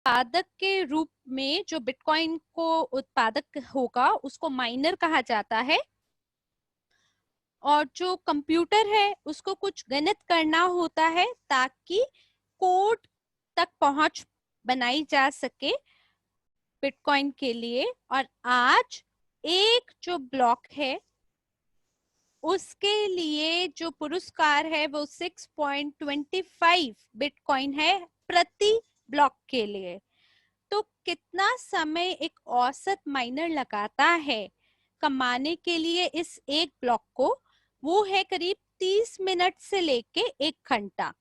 उत्पादक के रूप में जो बिटकॉइन को उत्पादक होगा उसको माइनर कहा जाता है, और जो कंप्यूटर है उसको कुछ गणित करना होता है ताकि कोड तक पहुंच बनाई जा सके बिटकॉइन के लिए। और आज एक जो ब्लॉक है उसके लिए जो पुरस्कार है वो 6.25 बिटकॉइन है प्रति ब्लॉक के लिए। तो कितना समय एक औसत माइनर लगाता है कमाने के लिए इस एक ब्लॉक को, वो है करीब 30 मिनट से लेके 1 घंटा।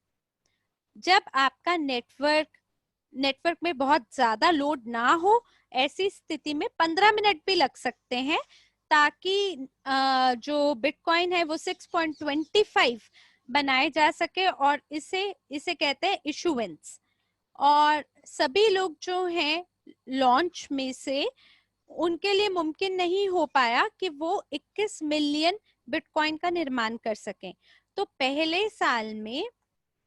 जब आपका नेटवर्क में बहुत ज्यादा लोड ना हो, ऐसी स्थिति में 15 मिनट भी लग सकते हैं, ताकि जो बिटकॉइन है वो 6.25 बनाए जा सके। और इसे कहते हैं इशुवेंस। और सभी लोग जो हैं लॉन्च में से, उनके लिए मुमकिन नहीं हो पाया कि वो 21 मिलियन बिटकॉइन का निर्माण कर सकें। तो पहले साल में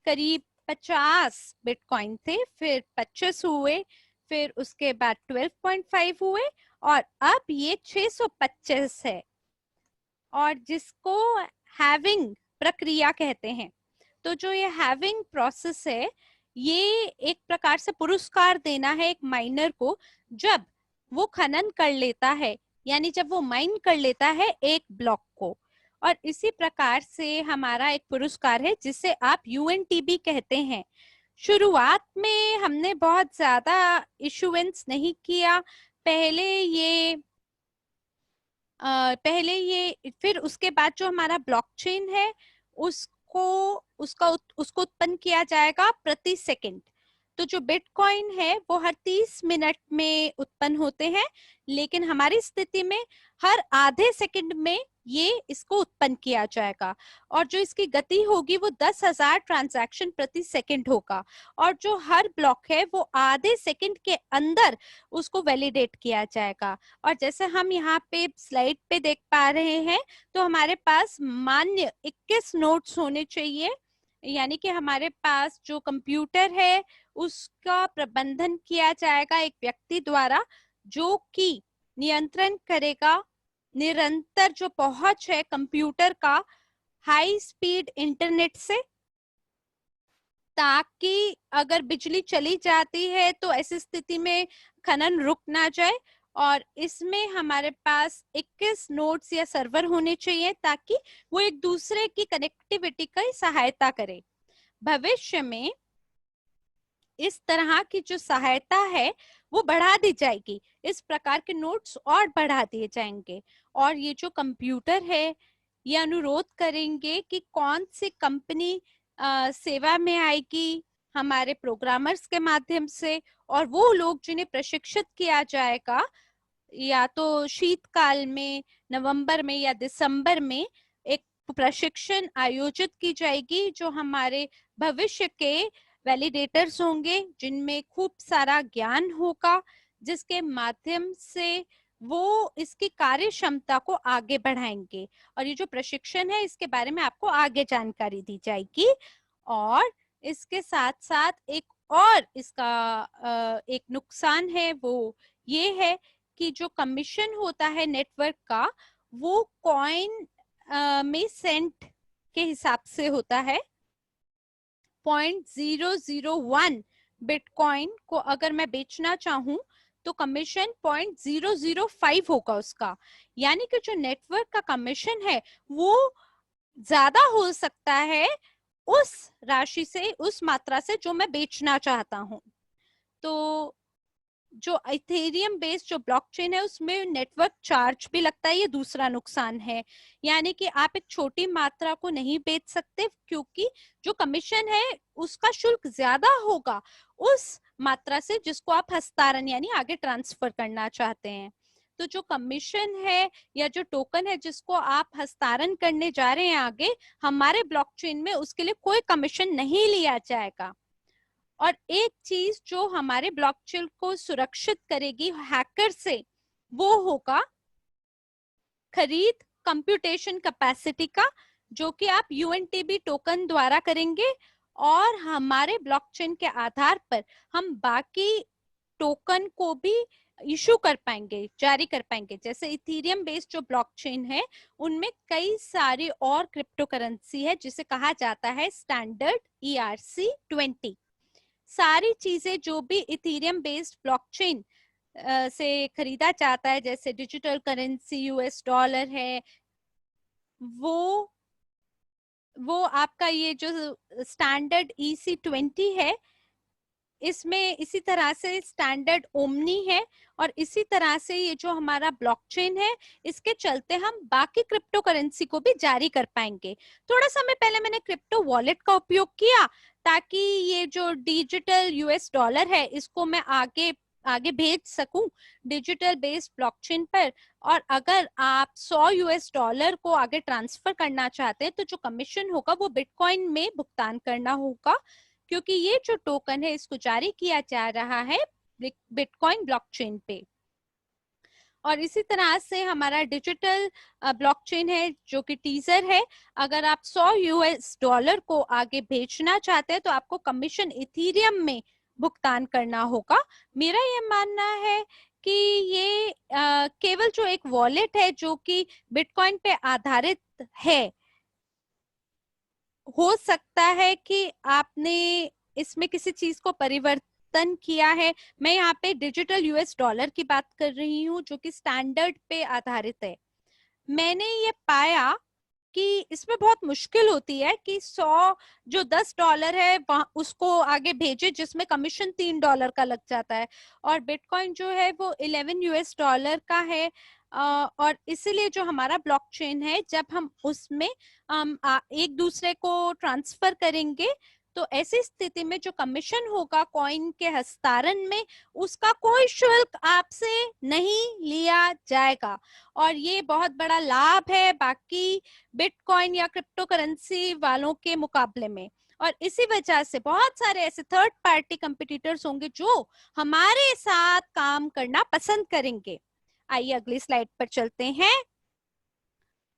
करीब 50 बिटकॉइन थे, फिर 25 हुए, फिर उसके बाद 12.5 हुए, और अब ये 625 है, और जिसको हैविंग प्रक्रिया कहते हैं। तो जो ये हैविंग प्रोसेस है, ये एक प्रकार से पुरस्कार देना है एक माइनर को जब वो खनन कर लेता है, यानी जब वो माइन कर लेता है एक ब्लॉक को। और इसी प्रकार से हमारा एक पुरस्कार है जिसे आप यूएनटीबी कहते हैं। शुरुआत में हमने बहुत ज्यादा इशुवेंस नहीं किया, पहले ये फिर उसके बाद जो हमारा ब्लॉकचेन है उसको उत्पन्न किया जाएगा प्रति सेकंड। तो जो बिटकॉइन है वो हर 30 मिनट में उत्पन्न होते हैं, लेकिन हमारी स्थिति में हर आधे सेकंड में ये इसको उत्पन्न किया जाएगा। और जो इसकी गति होगी वो 10,000 ट्रांजैक्शन प्रति सेकंड होगा। और जो हर ब्लॉक है वो आधे सेकंड के अंदर उसको वैलिडेट किया जाएगा। और जैसे हम यहाँ पे स्लाइड पे देख पा रहे हैं, तो हमारे पास मान्य 21 नोड्स होने चाहिए, यानी कि हमारे पास जो कंप्यूटर है उसका प्रबंधन किया जाएगा एक व्यक्ति द्वारा, जो कि नियंत्रण करेगा निरंतर जो पहुंच है कंप्यूटर का हाई स्पीड इंटरनेट से, ताकि अगर बिजली चली जाती है तो ऐसी स्थिति में खनन रुक ना जाए। और इसमें हमारे पास 21 नोड्स या सर्वर होने चाहिए ताकि वो एक दूसरे की कनेक्टिविटी की सहायता करे। भविष्य में इस तरह की जो सहायता है वो बढ़ा दी जाएगी, इस प्रकार के नोट्स और बढ़ा दिए जाएंगे। और ये जो कंप्यूटर है ये अनुरोध करेंगे कि कौन सी कंपनी सेवा में आएगी हमारे प्रोग्रामर्स के माध्यम से, और वो लोग जिन्हें प्रशिक्षित किया जाएगा या तो शीतकाल में नवंबर में या दिसंबर में एक प्रशिक्षण आयोजित की जाएगी, जो हमारे भविष्य के वैलिडेटर्स होंगे जिनमें खूब सारा ज्ञान होगा, जिसके माध्यम से वो इसकी कार्य क्षमता को आगे बढ़ाएंगे। और ये जो प्रशिक्षण है इसके बारे में आपको आगे जानकारी दी जाएगी। और इसके साथ साथ एक और इसका एक नुकसान है, वो ये है कि जो कमीशन होता है नेटवर्क का वो कॉइन में सेंट के हिसाब से होता है। 0.001 बिटकॉइन को अगर मैं बेचना चाहूं तो कमीशन 0.005 होगा उसका, यानी कि जो नेटवर्क का कमीशन है वो ज्यादा हो सकता है उस राशि से, उस मात्रा से जो मैं बेचना चाहता हूं। तो जो इथेरियम बेस्ड जो ब्लॉकचेन है उसमें नेटवर्क चार्ज भी लगता है, ये दूसरा नुकसान है। यानी कि आप एक छोटी मात्रा को नहीं बेच सकते क्योंकि जो कमीशन है उसका शुल्क ज्यादा होगा उस मात्रा से जिसको आप हस्तांतरण यानी आगे ट्रांसफर करना चाहते हैं। तो जो कमीशन है या जो टोकन है जिसको आप हस्तांतरण करने जा रहे हैं आगे हमारे ब्लॉकचेन में, उसके लिए कोई कमीशन नहीं लिया जाएगा। और एक चीज जो हमारे ब्लॉकचेन को सुरक्षित करेगी हैकर से, वो होगा खरीद कंप्यूटेशन कैपेसिटी का, जो कि आप यूएनटीबी टोकन द्वारा करेंगे। और हमारे ब्लॉकचेन के आधार पर हम बाकी टोकन को भी इशू कर पाएंगे, जारी कर पाएंगे। जैसे इथेरियम बेस्ड जो ब्लॉकचेन है उनमें कई सारी और क्रिप्टो करेंसी है जिसे कहा जाता है स्टैंडर्ड ERC-20। सारी चीजें जो भी इथेरियम बेस्ड ब्लॉकचेन से खरीदा जाता है, जैसे डिजिटल करेंसी US$ है, वो आपका ये जो स्टैंडर्ड EC-20 है, इसमें इसी तरह से स्टैंडर्ड ओमनी है, और इसी तरह से ये जो हमारा ब्लॉकचेन है इसके चलते हम बाकी क्रिप्टो करेंसी को भी जारी कर पाएंगे। थोड़ा समय पहले मैंने क्रिप्टो वॉलेट का उपयोग किया ताकि ये जो डिजिटल US$ है इसको मैं आगे आगे भेज सकूं डिजिटल बेस्ड ब्लॉकचेन पर। और अगर आप $100 को आगे ट्रांसफर करना चाहते हैं तो जो कमीशन होगा वो बिटकॉइन में भुगतान करना होगा, क्योंकि ये जो टोकन है इसको जारी किया जा रहा है बिटकॉइन ब्लॉकचेन पे। और इसी तरह से हमारा डिजिटल ब्लॉकचेन है जो कि टीजर है, अगर आप $100 को आगे भेजना चाहते हैं तो आपको कमीशन इथेरियम में भुगतान करना होगा। मेरा ये मानना है कि ये केवल जो एक वॉलेट है जो कि बिटकॉइन पे आधारित है, हो सकता है कि आपने इसमें किसी चीज को परिवर्तन किया है। मैं यहाँ पे डिजिटल US$ की बात कर रही हूँ जो कि स्टैंडर्ड पे आधारित है। मैंने ये पाया कि इसमें बहुत मुश्किल होती है कि 100 जो $10 है उसको आगे भेजे, जिसमें कमीशन $3 का लग जाता है, और बिटकॉइन जो है वो $11 का है। और इसीलिए जो हमारा ब्लॉकचेन है जब हम उसमें एक दूसरे को ट्रांसफर करेंगे तो ऐसी स्थिति में जो कमीशन होगा कॉइन के हस्तांतरण में, उसका कोई शुल्क आपसे नहीं लिया जाएगा। और ये बहुत बड़ा लाभ है बाकी बिटकॉइन या क्रिप्टो करेंसी वालों के मुकाबले में। और इसी वजह से बहुत सारे ऐसे थर्ड पार्टी कंपटीटर्स होंगे जो हमारे साथ काम करना पसंद करेंगे। आइए अगली स्लाइड पर चलते हैं।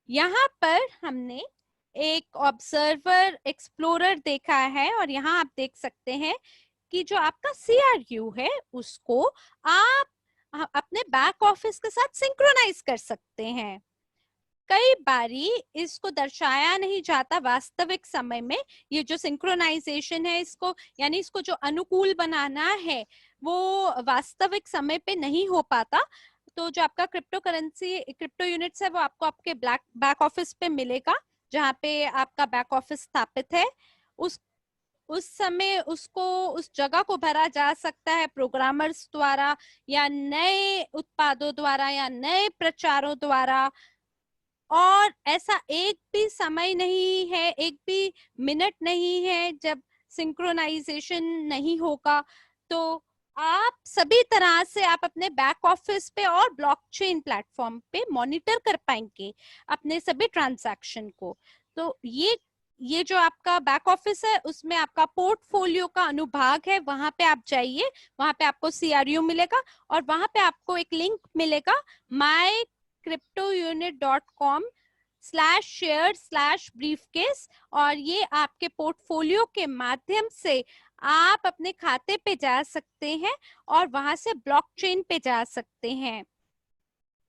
यहाँ पर हमने एक ऑब्जर्वर एक्सप्लोरर देखा है, और यहाँ आप देख सकते हैं कि जो आपका CRU है उसको आप अपने बैक ऑफिस के साथ सिंक्रोनाइज कर सकते हैं। कई बारी इसको दर्शाया नहीं जाता वास्तविक समय में। ये जो सिंक्रोनाइजेशन है इसको यानी इसको जो अनुकूल बनाना है वो वास्तविक समय पे नहीं हो पाता। तो जो आपका क्रिप्टो करेंसी क्रिप्टो यूनिट्स है वो आपको आपके बैक ऑफिस पे मिलेगा, जहाँ पे आपका बैक ऑफिस स्थापित है। उस समय उसको उस जगह को भरा जा सकता है प्रोग्रामर्स द्वारा या नए उत्पादों द्वारा या नए प्रचारों द्वारा। और ऐसा एक भी समय नहीं है, एक भी मिनट नहीं है जब सिंक्रोनाइजेशन नहीं होगा। तो आप सभी तरह से आप अपने बैक ऑफिस पे और ब्लॉकचेन प्लेटफॉर्म पे मॉनिटर कर पाएंगे अपने सभी ट्रांजैक्शन को। तो ये जो आपका बैक ऑफिस है उसमें आपका पोर्टफोलियो का अनुभाग है, वहां पे आप जाइए, वहां पे आपको CRU मिलेगा और वहां पे आपको एक लिंक मिलेगा mycryptounit.com/share/briefcase, और ये आपके पोर्टफोलियो के माध्यम से आप अपने खाते पे जा सकते हैं और वहां से ब्लॉकचेन पे जा सकते हैं।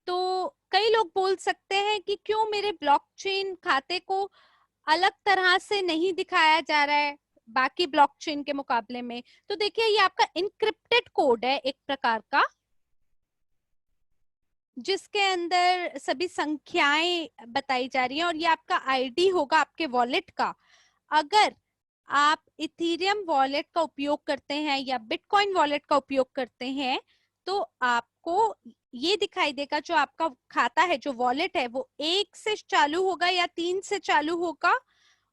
तो कई लोग बोल सकते हैं कि क्यों मेरे ब्लॉकचेन खाते को अलग तरह से नहीं दिखाया जा रहा है बाकी ब्लॉकचेन के मुकाबले में। तो देखिए ये आपका इनक्रिप्टेड कोड है एक प्रकार का, जिसके अंदर सभी संख्याएं बताई जा रही हैं, और ये आपका ID होगा आपके वॉलेट का। अगर आप इथेरियम वॉलेट का उपयोग करते हैं या बिटकॉइन वॉलेट का उपयोग करते हैं तो आपको ये दिखाई देगा जो आपका खाता है, जो वॉलेट है वो 1 से चालू होगा या 3 से चालू होगा,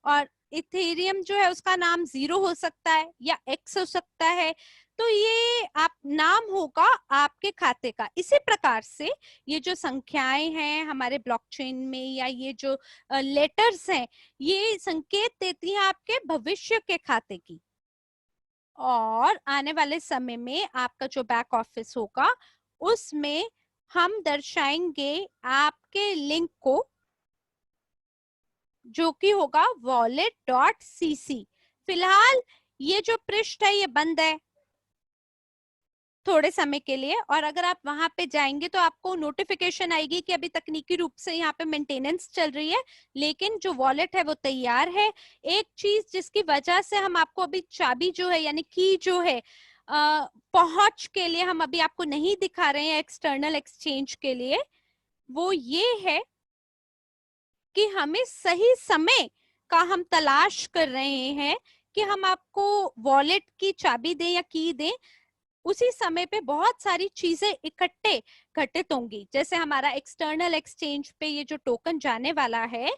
और इथेरियम जो है उसका नाम 0 हो सकता है या X हो सकता है। तो ये आप नाम होगा आपके खाते का। इसी प्रकार से ये जो संख्याएं हैं हमारे ब्लॉकचेन में या ये जो लेटर्स हैं ये संकेत देती हैं आपके भविष्य के खाते की। और आने वाले समय में आपका जो बैक ऑफिस होगा उसमें हम दर्शाएंगे आपके लिंक को जो कि होगा wallet.cc। फिलहाल ये जो पृष्ठ है ये बंद है, थोड़े समय के लिए। और अगर आप वहां पे जाएंगे तो आपको नोटिफिकेशन आएगी कि अभी तकनीकी रूप से यहाँ पे मेंटेनेंस चल रही है, लेकिन जो वॉलेट है वो तैयार है। एक चीज जिसकी वजह से हम आपको अभी चाबी जो है यानी की जो है पहुंच के लिए हम अभी आपको नहीं दिखा रहे हैं एक्सटर्नल एक्सचेंज के लिए, वो ये है कि हमें सही समय का हम तलाश कर रहे हैं कि हम आपको वॉलेट की चाबी दें या की दें। उसी समय पे बहुत सारी चीजें इकट्ठे घटित होंगी, जैसे हमारा एक्सटर्नल एक्सचेंज पे ये जो टोकन जाने वाला है,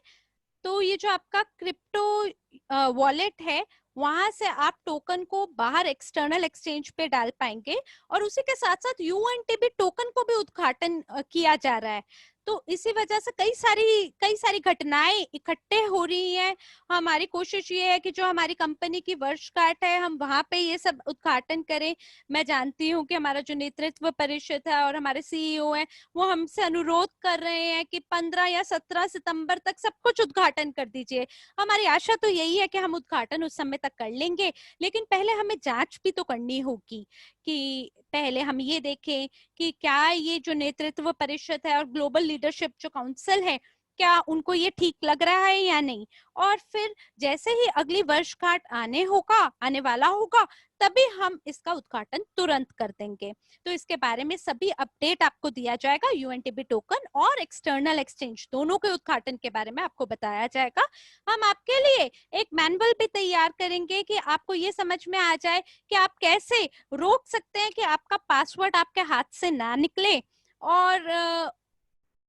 तो ये जो आपका क्रिप्टो वॉलेट है, वहां से आप टोकन को बाहर एक्सटर्नल एक्सचेंज पे डाल पाएंगे। और उसी के साथ साथ यूएनटीबी टोकन को भी उद्घाटन किया जा रहा है। तो इसी वजह से कई सारी घटनाएं इकट्ठे हो रही हैं। हमारी कोशिश ये है कि जो हमारी कंपनी की वर्षगांठ है हम वहां पे ये सब उद्घाटन करें। मैं जानती हूँ कि हमारा जो नेतृत्व परिषद है और हमारे सीईओ हैं वो हमसे अनुरोध कर रहे हैं कि 15 या 17 सितंबर तक सब कुछ उद्घाटन कर दीजिए। हमारी आशा तो यही है कि हम उद्घाटन उस समय तक कर लेंगे, लेकिन पहले हमें जांच भी तो करनी होगी कि पहले हम ये देखें कि क्या ये जो नेतृत्व परिषद है और ग्लोबल लीडरशिप जो काउंसिल है, क्या उनको ये ठीक लग रहा है या नहीं। और फिर जैसे ही अगली वर्षगांठ आने वाला होगा, तभी हम इसका उद्घाटन तुरंत कर देंगे। तो इसके बारे में सभी अपडेट आपको दिया जाएगा। यूएनटीबी टोकन और एक्सटर्नल एक्सचेंज दोनों के उद्घाटन के बारे में आपको बताया जाएगा। हम आपके लिए एक मैनुअल भी तैयार करेंगे कि आपको ये समझ में आ जाए कि आप कैसे रोक सकते हैं कि आपका पासवर्ड आपके हाथ से ना निकले।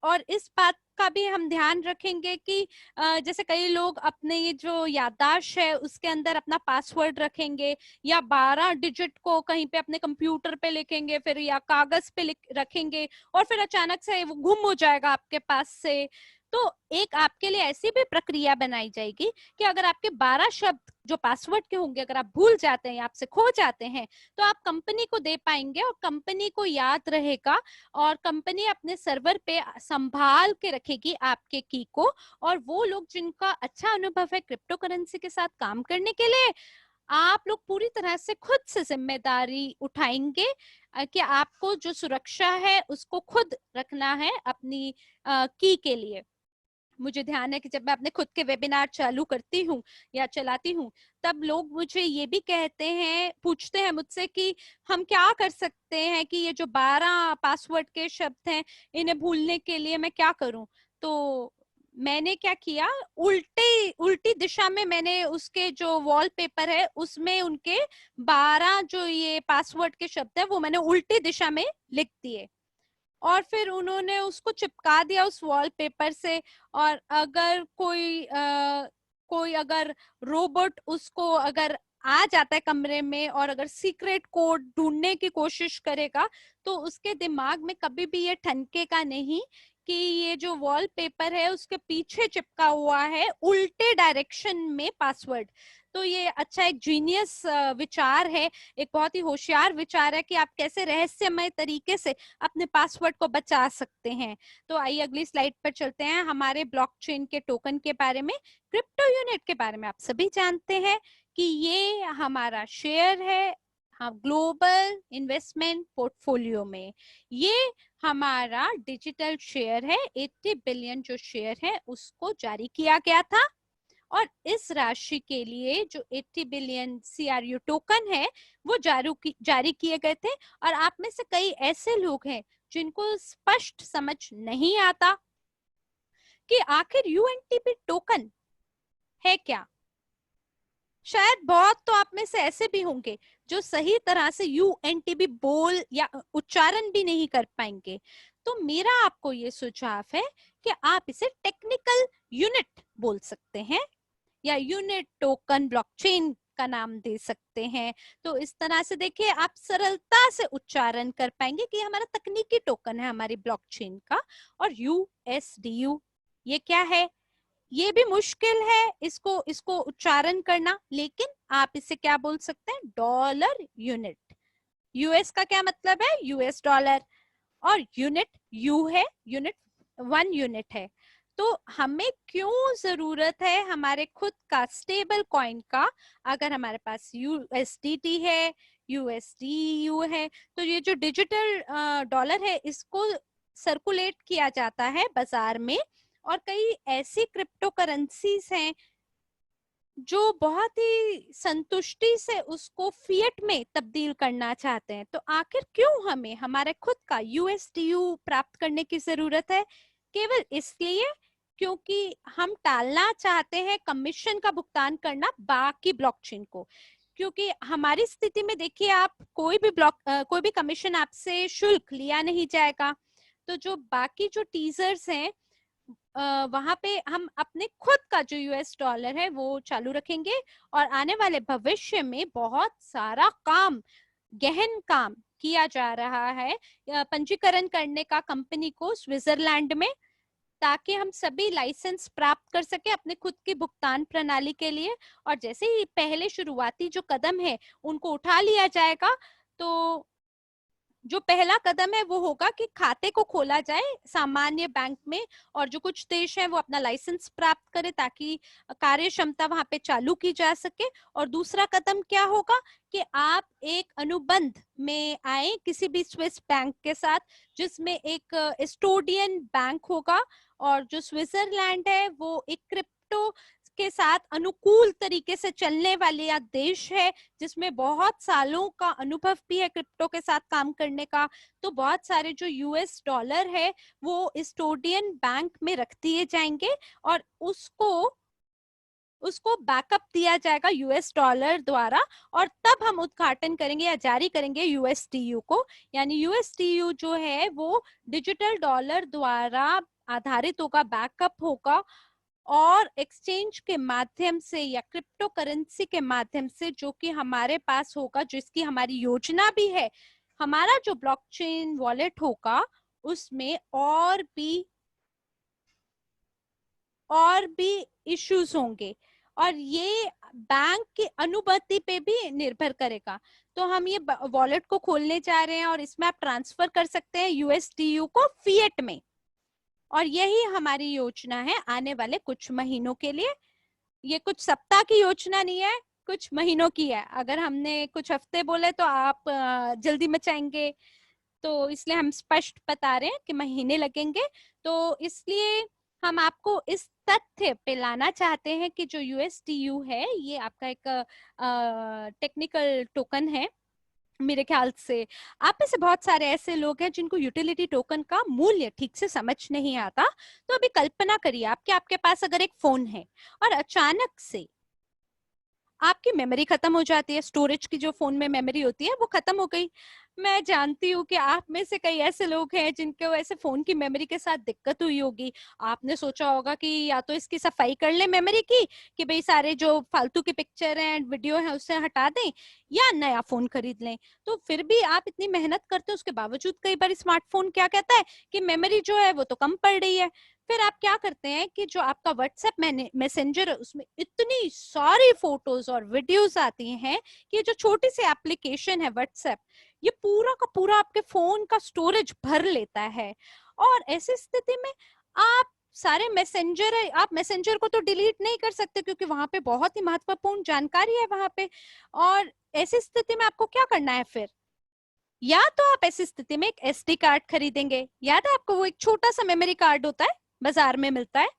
और इस बात का भी हम ध्यान रखेंगे कि जैसे कई लोग अपने ये जो याददाश्त है उसके अंदर अपना पासवर्ड रखेंगे, या 12 डिजिट को कहीं पे अपने कंप्यूटर पे लिखेंगे, फिर या कागज पे रखेंगे, और फिर अचानक से वो गुम हो जाएगा आपके पास से। तो एक आपके लिए ऐसी भी प्रक्रिया बनाई जाएगी कि अगर आपके 12 शब्द जो पासवर्ड के होंगे अगर आप भूल जाते हैं, आपसे खो जाते हैं, तो आप कंपनी को दे पाएंगे और कंपनी को याद रहेगा, और कंपनी अपने सर्वर पे संभाल के रखेगी आपके की को। और वो लोग जिनका अच्छा अनुभव है क्रिप्टो करेंसी के साथ काम करने के लिए, आप लोग पूरी तरह से खुद से जिम्मेदारी उठाएंगे कि आपको जो सुरक्षा है उसको खुद रखना है अपनी की के लिए। मुझे ध्यान है कि जब मैं अपने खुद के वेबिनार चालू करती हूँ या चलाती हूँ, तब लोग मुझे ये भी पूछते हैं मुझसे कि हम क्या कर सकते हैं कि ये जो 12 पासवर्ड के शब्द हैं इन्हें भूलने के लिए मैं क्या करूं। तो मैंने क्या किया, उल्टी दिशा में मैंने उसके जो वॉलपेपर है उसमें उनके 12 जो ये पासवर्ड के शब्द है वो मैंने उल्टी दिशा में लिख दिए, और फिर उन्होंने उसको चिपका दिया उस वॉलपेपर से। और अगर कोई अगर रोबोट उसको अगर आ जाता है कमरे में और अगर सीक्रेट कोड ढूंढने की कोशिश करेगा, तो उसके दिमाग में कभी भी ये ठनकेगा नहीं कि ये जो वॉलपेपर है उसके पीछे चिपका हुआ है उल्टे डायरेक्शन में पासवर्ड। तो ये अच्छा एक जीनियस विचार है, एक बहुत ही होशियार विचार है कि आप कैसे रहस्यमय तरीके से अपने पासवर्ड को बचा सकते हैं। तो आइए अगली स्लाइड पर चलते हैं। हमारे ब्लॉकचेन के टोकन के बारे में, क्रिप्टो यूनिट के बारे में आप सभी जानते हैं कि ये हमारा शेयर है हाँ ग्लोबल इन्वेस्टमेंट पोर्टफोलियो में। ये हमारा डिजिटल शेयर है, 80 बिलियन जो शेयर है उसको जारी किया गया था। और इस राशि के लिए जो 80 बिलियन CRU टोकन है वो जारी किए गए थे। और आप में से कई ऐसे लोग हैं जिनको स्पष्ट समझ नहीं आता कि आखिर यूएनटीपी टोकन है क्या। शायद बहुत तो आप में से ऐसे भी होंगे जो सही तरह से यूएनटीपी बोल या उच्चारण भी नहीं कर पाएंगे। तो मेरा आपको ये सुझाव है कि आप इसे टेक्निकल यूनिट बोल सकते हैं या यूनिट टोकन ब्लॉकचेन का नाम दे सकते हैं। तो इस तरह से देखिए आप सरलता से उच्चारण कर पाएंगे कि हमारा तकनीकी टोकन है हमारी ब्लॉकचेन का। और USDU ये क्या है, ये भी मुश्किल है इसको उच्चारण करना, लेकिन आप इसे क्या बोल सकते हैं, डॉलर यूनिट। यूएस का क्या मतलब है, US डॉलर, और यूनिट यू है, यूनिट 1 यूनिट है। तो हमें क्यों जरूरत है हमारे खुद का स्टेबल कॉइन का, अगर हमारे पास USDT है USDU है। तो ये जो डिजिटल डॉलर है इसको सर्कुलेट किया जाता है बाजार में, और कई ऐसी क्रिप्टो करेंसीज हैं जो बहुत ही संतुष्टि से उसको फिएट में तब्दील करना चाहते हैं। तो आखिर क्यों हमें हमारे खुद का USDU प्राप्त करने की जरूरत है? केवल इसलिए क्योंकि हम टालना चाहते हैं कमीशन का भुगतान करना बाकी ब्लॉकचेन को। क्योंकि हमारी स्थिति में देखिए, आप कोई भी कमीशन आपसे शुल्क लिया नहीं जाएगा। तो जो बाकी जो टीजर्स हैं वहां पे हम अपने खुद का जो US डॉलर है वो चालू रखेंगे, और आने वाले भविष्य में बहुत सारा काम, गहन काम किया जा रहा है पंजीकरण करने का कंपनी को स्विट्जरलैंड में, ताकि हम सभी लाइसेंस प्राप्त कर सके अपने खुद की भुगतान प्रणाली के लिए। और जैसे ही पहले शुरुआती जो कदम है उनको उठा लिया जाएगा, तो जो पहला कदम है वो होगा कि खाते को खोला जाए सामान्य बैंक में, और जो कुछ देश है वो अपना लाइसेंस प्राप्त करे ताकि कार्य क्षमता वहां पे चालू की जा सके। और दूसरा कदम क्या होगा कि आप एक अनुबंध में आए किसी भी स्विस बैंक के साथ, जिसमें एक एस्टोनियन बैंक होगा, और जो स्विट्जरलैंड है वो एक क्रिप्टो के साथ अनुकूल तरीके से चलने वाले या देश है, जिसमें बहुत सालों का अनुभव भी है क्रिप्टो के साथ काम करने का। तो बहुत सारे जो US डॉलर है वो एस्टोनियन बैंक में रख दिए जाएंगे, और उसको बैकअप दिया जाएगा US डॉलर द्वारा, और तब हम उद्घाटन करेंगे या जारी करेंगे USDU को। यानी USDU जो है वो डिजिटल डॉलर द्वारा आधारित होगा, बैकअप होगा, और एक्सचेंज के माध्यम से या क्रिप्टो करेंसी के माध्यम से जो कि हमारे पास होगा, जिसकी हमारी योजना भी है, हमारा जो ब्लॉकचेन वॉलेट होगा उसमें और भी इश्यूज होंगे, और ये बैंक की अनुमति पे भी निर्भर करेगा। तो हम ये वॉलेट को खोलने जा रहे हैं और इसमें आप ट्रांसफर कर सकते हैं USDU को फिएट में, और यही हमारी योजना है आने वाले कुछ महीनों के लिए। ये कुछ सप्ताह की योजना नहीं है, कुछ महीनों की है। अगर हमने कुछ हफ्ते बोले तो आप जल्दी मचाएंगे, तो इसलिए हम स्पष्ट बता रहे हैं कि महीने लगेंगे। तो इसलिए हम आपको इस तथ्य पे लाना चाहते हैं कि जो USDU है ये आपका एक टेक्निकल टोकन है। मेरे ख्याल से आप में से बहुत सारे ऐसे लोग हैं जिनको यूटिलिटी टोकन का मूल्य ठीक से समझ नहीं आता। तो अभी कल्पना करिए आपके पास अगर एक फोन है और अचानक से आपकी मेमोरी खत्म हो जाती है, स्टोरेज की जो फोन में मेमोरी होती है वो खत्म हो गई। मैं जानती हूँ कि आप में से कई ऐसे लोग हैं जिनको ऐसे फोन की मेमोरी के साथ दिक्कत हुई होगी। आपने सोचा होगा कि या तो इसकी सफाई कर ले मेमोरी की, कि भाई सारे जो फालतू की पिक्चर हैं वीडियो हैं उससे हटा दें, या नया फोन खरीद लें। तो फिर भी आप इतनी मेहनत करते हो, उसके बावजूद कई बार स्मार्टफोन क्या कहता है कि मेमोरी जो है वो तो कम पड़ रही है। फिर आप क्या करते हैं कि जो आपका व्हाट्सएप मैसेंजर है उसमें इतनी सारी फोटोज और वीडियोस आती हैं कि जो छोटी सी एप्लीकेशन है व्हाट्सएप, ये पूरा का पूरा आपके फोन का स्टोरेज भर लेता है। और ऐसी स्थिति में आप सारे मैसेंजर है, आप मैसेंजर को तो डिलीट नहीं कर सकते क्योंकि वहां पे बहुत ही महत्वपूर्ण जानकारी है वहां पे। और ऐसी स्थिति में आपको क्या करना है फिर? या तो आप ऐसी स्थिति में एक SD कार्ड खरीदेंगे। याद है आपको, वो एक छोटा सा मेमोरी कार्ड होता है, बाजार में मिलता है,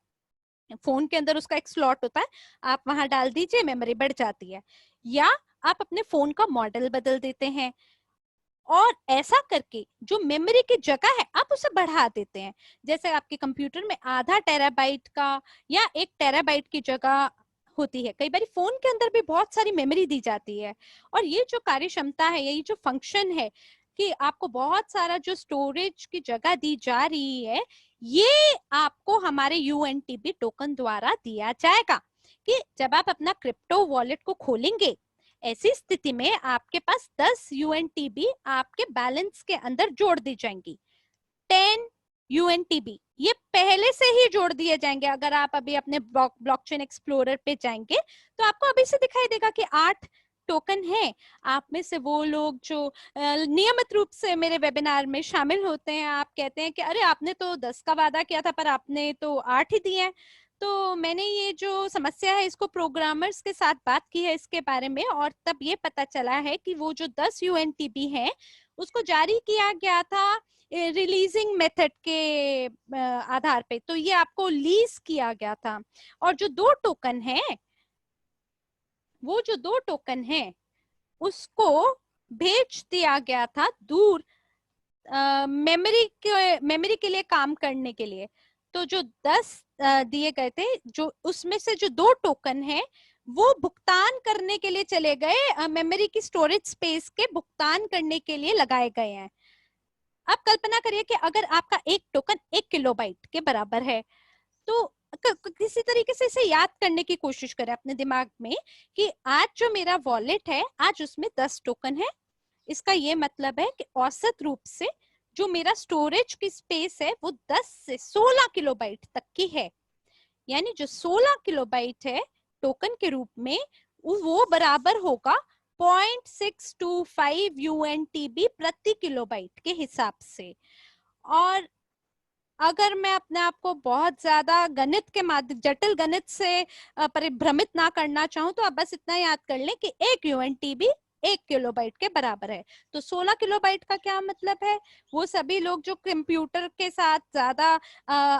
फोन के अंदर उसका एक स्लॉट होता है, आप वहां डाल दीजिए, मेमोरी बढ़ जाती है। या आप अपने फोन का मॉडल बदल देते हैं, और ऐसा करके जो मेमोरी की जगह है आप उसे बढ़ा देते हैं। जैसे आपके कंप्यूटर में आधा टेराबाइट का या 1 टेराबाइट की जगह होती है, कई बार फोन के अंदर भी बहुत सारी मेमोरी दी जाती है। और ये जो कार्य क्षमता है, यही जो फंक्शन है कि आपको बहुत सारा जो स्टोरेज की जगह दी जा रही है, ये आपको हमारे UNTB टोकन द्वारा दिया जाएगा। कि जब आप अपना क्रिप्टो वॉलेट को खोलेंगे, ऐसी स्थिति में आपके पास 10 UNTB आपके बैलेंस के अंदर जोड़ दी जाएंगी। 10 UNTB ये पहले से ही जोड़ दिए जाएंगे। अगर आप अभी अपने ब्लॉकचेन एक्सप्लोरर पे जाएंगे तो आपको अभी से दिखाई देगा कि 8 टोकन है। आप में से वो लोग जो नियमित रूप से मेरे वेबिनार में शामिल होते हैं, आप कहते हैं कि अरे आपने तो 10 का वादा किया था पर आपने तो 8 ही दिए हैं। तो मैंने ये जो समस्या है इसको प्रोग्रामर्स के साथ बात की है इसके बारे में, और तब ये पता चला है कि वो जो 10 यूएनटीबी है उसको जारी किया गया था रिलीजिंग मेथड के आधार पे, तो ये आपको लीज किया गया था। और जो 2 टोकन है, वो जो 2 टोकन है उसको भेज दिया गया था दूर मेमोरी के लिए काम करने के लिए। तो जो 10 दिए गए थे, जो उसमें से जो 2 टोकन है वो भुगतान करने के लिए चले गए, मेमोरी की स्टोरेज स्पेस के भुगतान करने के लिए लगाए गए हैं। अब कल्पना करिए कि अगर आपका एक टोकन 1 किलोबाइट के बराबर है, तो किसी तरीके से इसे याद करने की कोशिश करें अपने दिमाग में कि आज जो मेरा वॉलेट है आज उसमें 10 टोकन है। इसका ये मतलब है कि औसत रूप से जो मेरा स्टोरेज की स्पेस है वो 10 से 16 किलोबाइट तक की है। यानी जो 16 किलोबाइट है टोकन के रूप में, वो बराबर होगा 0.625 यूएनटीबी प्रति किलोबाइट के हिसाब से। और अगर मैं अपने आप को बहुत ज्यादा गणित के माध्यम जटिल गणित से परिभ्रमित ना करना चाहूं, तो आप बस इतना याद कर लें कि 1 यूएनटीबी 1 किलोबाइट के बराबर है। तो 16 किलोबाइट का क्या मतलब है? वो सभी लोग जो कंप्यूटर के साथ ज्यादा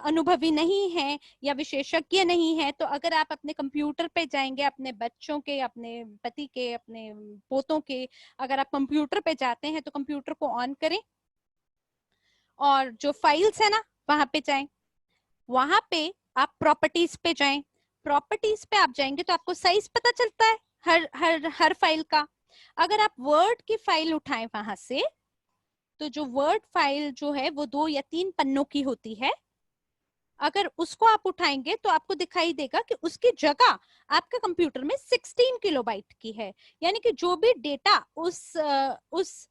अनुभवी नहीं हैं या विशेषज्ञ नहीं है, तो अगर आप अपने कंप्यूटर पे जाएंगे, अपने बच्चों के, अपने पति के, अपने पोतों के, अगर आप कंप्यूटर पे जाते हैं तो कंप्यूटर को ऑन करें और जो फाइल्स है ना वहां पे जाएं। वहां पे आप प्रॉपर्टीज पे जाएं। प्रॉपर्टीज पे आप जाएंगे तो आपको साइज पता चलता है हर फाइल का। अगर आप वर्ड की फाइल उठाएं वहां से, तो जो वर्ड फाइल जो है वो 2 या 3 पन्नों की होती है। अगर उसको आप उठाएंगे तो आपको दिखाई देगा कि उसकी जगह आपके कंप्यूटर में 16 किलोबाइट की है। यानी कि जो भी डेटा उस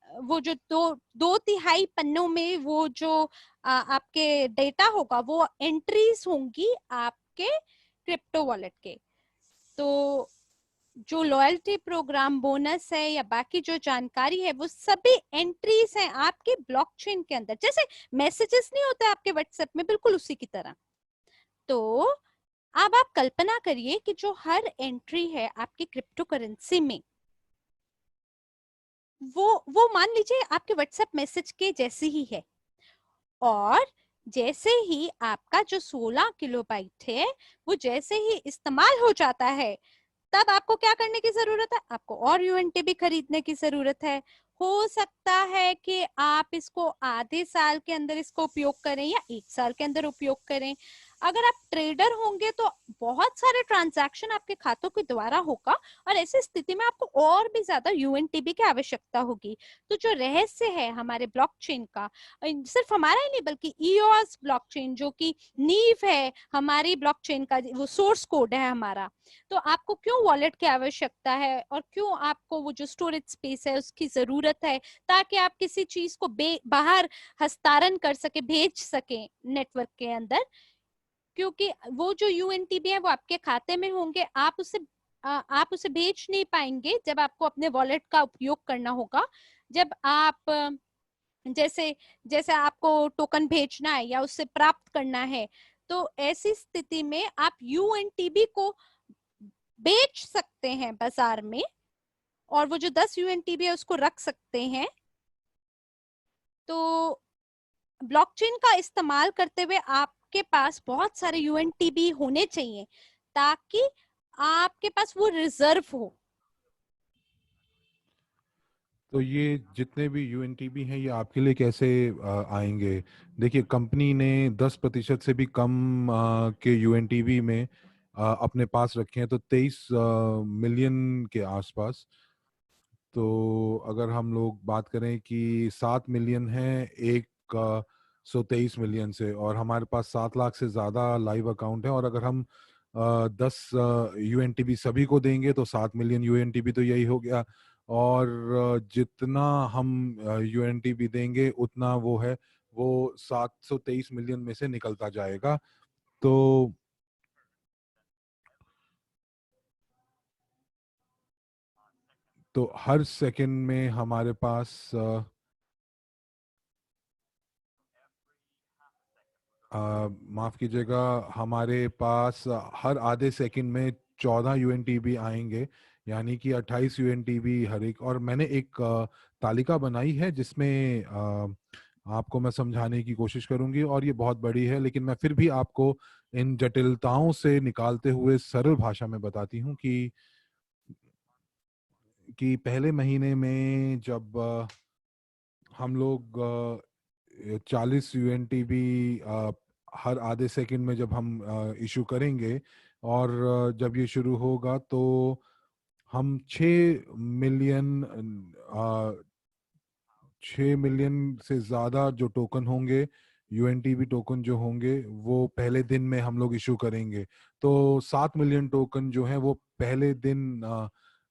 वो जो 2/3 पन्नों में वो जो आपके डेटा होगा वो एंट्रीज होंगी आपके क्रिप्टो वॉलेट के। तो जो लॉयल्टी प्रोग्राम बोनस है या बाकी जो जानकारी है वो सभी एंट्रीज हैं आपके ब्लॉकचेन के अंदर। जैसे मैसेजेस नहीं होते आपके व्हाट्सएप में, बिल्कुल उसी की तरह। तो अब आप कल्पना करिए कि जो हर एंट्री है आपकी क्रिप्टो करेंसी में, वो मान लीजिए आपके व्हाट्सएप मैसेज के जैसी ही है। और जैसे ही आपका जो 16 किलोबाइट है वो जैसे ही इस्तेमाल हो जाता है, तब आपको क्या करने की जरूरत है? आपको और यूएनटीबी खरीदने की जरूरत है। हो सकता है कि आप इसको आधे साल के अंदर इसको उपयोग करें या 1 साल के अंदर उपयोग करें। अगर आप ट्रेडर होंगे तो बहुत सारे ट्रांजैक्शन आपके खातों के द्वारा होगा, और ऐसी स्थिति में आपको और भी ज्यादा यूएनटीबी की आवश्यकता होगी। तो जो रहस्य है हमारे ब्लॉकचेन का, सिर्फ हमारा ही नहीं बल्कि ईओएस ब्लॉकचेन जो कि नींव है हमारी ब्लॉकचेन का, वो सोर्स कोड है हमारा। तो आपको क्यों वॉलेट की आवश्यकता है और क्यों आपको वो जो स्टोरेज स्पेस है उसकी जरूरत है, ताकि आप किसी चीज को बाहर हस्तांतरण कर सके, भेज सके नेटवर्क के अंदर। क्योंकि वो जो यूएनटीबी है वो आपके खाते में होंगे, आप उसे भेज नहीं पाएंगे जब आपको अपने वॉलेट का उपयोग करना होगा। जब आप जैसे जैसे आपको टोकन भेजना है या उससे प्राप्त करना है, तो ऐसी स्थिति में आप यूएनटीबी को बेच सकते हैं बाजार में, और वो जो 10 यूएनटीबी है उसको रख सकते हैं। तो ब्लॉकचेन का इस्तेमाल करते हुए आपके पास बहुत सारे यूएनटीबी होने चाहिए ताकि आपके पास वो रिजर्व हो। तो ये जितने भी यूएनटीबी हैं ये आपके लिए कैसे आएंगे? देखिए, कंपनी ने 10% से भी कम के यूएनटीबी में अपने पास रखे हैं, तो 23 मिलियन के आसपास। तो अगर हम लोग बात करें कि 7 मिलियन है एक 123 मिलियन से, और हमारे पास 7 लाख से ज़्यादा लाइव अकाउंट है, और अगर हम 10 यूएनटीबी सभी को देंगे तो 7 मिलियन यूएनटीबी तो यही हो गया। और जितना हम यूएनटीबी देंगे उतना वो है, वो 723 मिलियन में से निकलता जाएगा। तो हर सेकंड में हमारे पास माफ कीजिएगा, हमारे पास हर आधे सेकंड में 14 यूएनटीबी आएंगे, यानी कि 28 यूएनटीबी हर एक। और मैंने एक तालिका बनाई है जिसमें आपको मैं समझाने की कोशिश करूंगी, और ये बहुत बड़ी है, लेकिन मैं फिर भी आपको इन जटिलताओं से निकालते हुए सरल भाषा में बताती हूँ कि पहले महीने में जब हम लोग 40 यूएनटीबी हर आधे सेकंड में जब हम इशू करेंगे, और जब ये शुरू होगा तो हम 6 मिलियन 6 मिलियन से ज़्यादा जो टोकन होंगे, यूएनटीबी टोकन जो होंगे, वो पहले दिन में हम लोग इशू करेंगे। तो 7 मिलियन टोकन जो हैं वो पहले दिन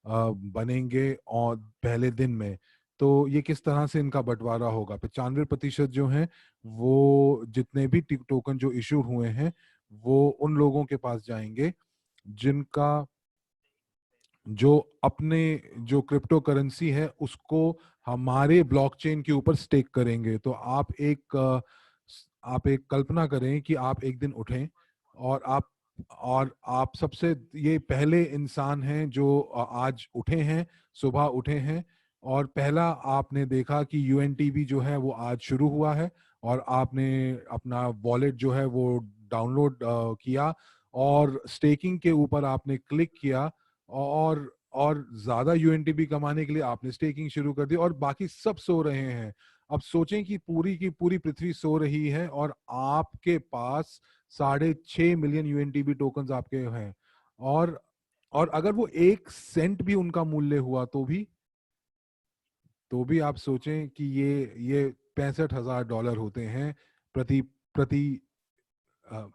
बनेंगे, और पहले दिन में। तो ये किस तरह से इनका बंटवारा होगा? 95% जो हैं वो जितने भी टोकन जो इशू हुए हैं वो उन लोगों के पास जाएंगे जिनका जो अपने जो क्रिप्टो करेंसी है उसको हमारे ब्लॉकचेन के ऊपर स्टेक करेंगे। तो आप एक कल्पना करें कि आप एक दिन उठें और आप सबसे ये पहले इंसान हैं जो आज उठे हैं, सुबह उठे हैं, और पहला आपने देखा कि यूएनटीबी जो है वो आज शुरू हुआ है, और आपने अपना वॉलेट जो है वो डाउनलोड किया, और स्टेकिंग के ऊपर आपने क्लिक किया, और ज्यादा यूएनटीबी कमाने के लिए आपने स्टेकिंग शुरू कर दी, और बाकी सब सो रहे हैं। अब सोचें कि पूरी की पूरी पृथ्वी सो रही है और आपके पास 6.5 मिलियन यूएनटीबी टोकन्स आपके हैं। और और अगर वो 1 सेंट भी उनका मूल्य हुआ तो भी आप सोचें कि ये 65,000 डॉलर होते हैं प्रति प्रति अ,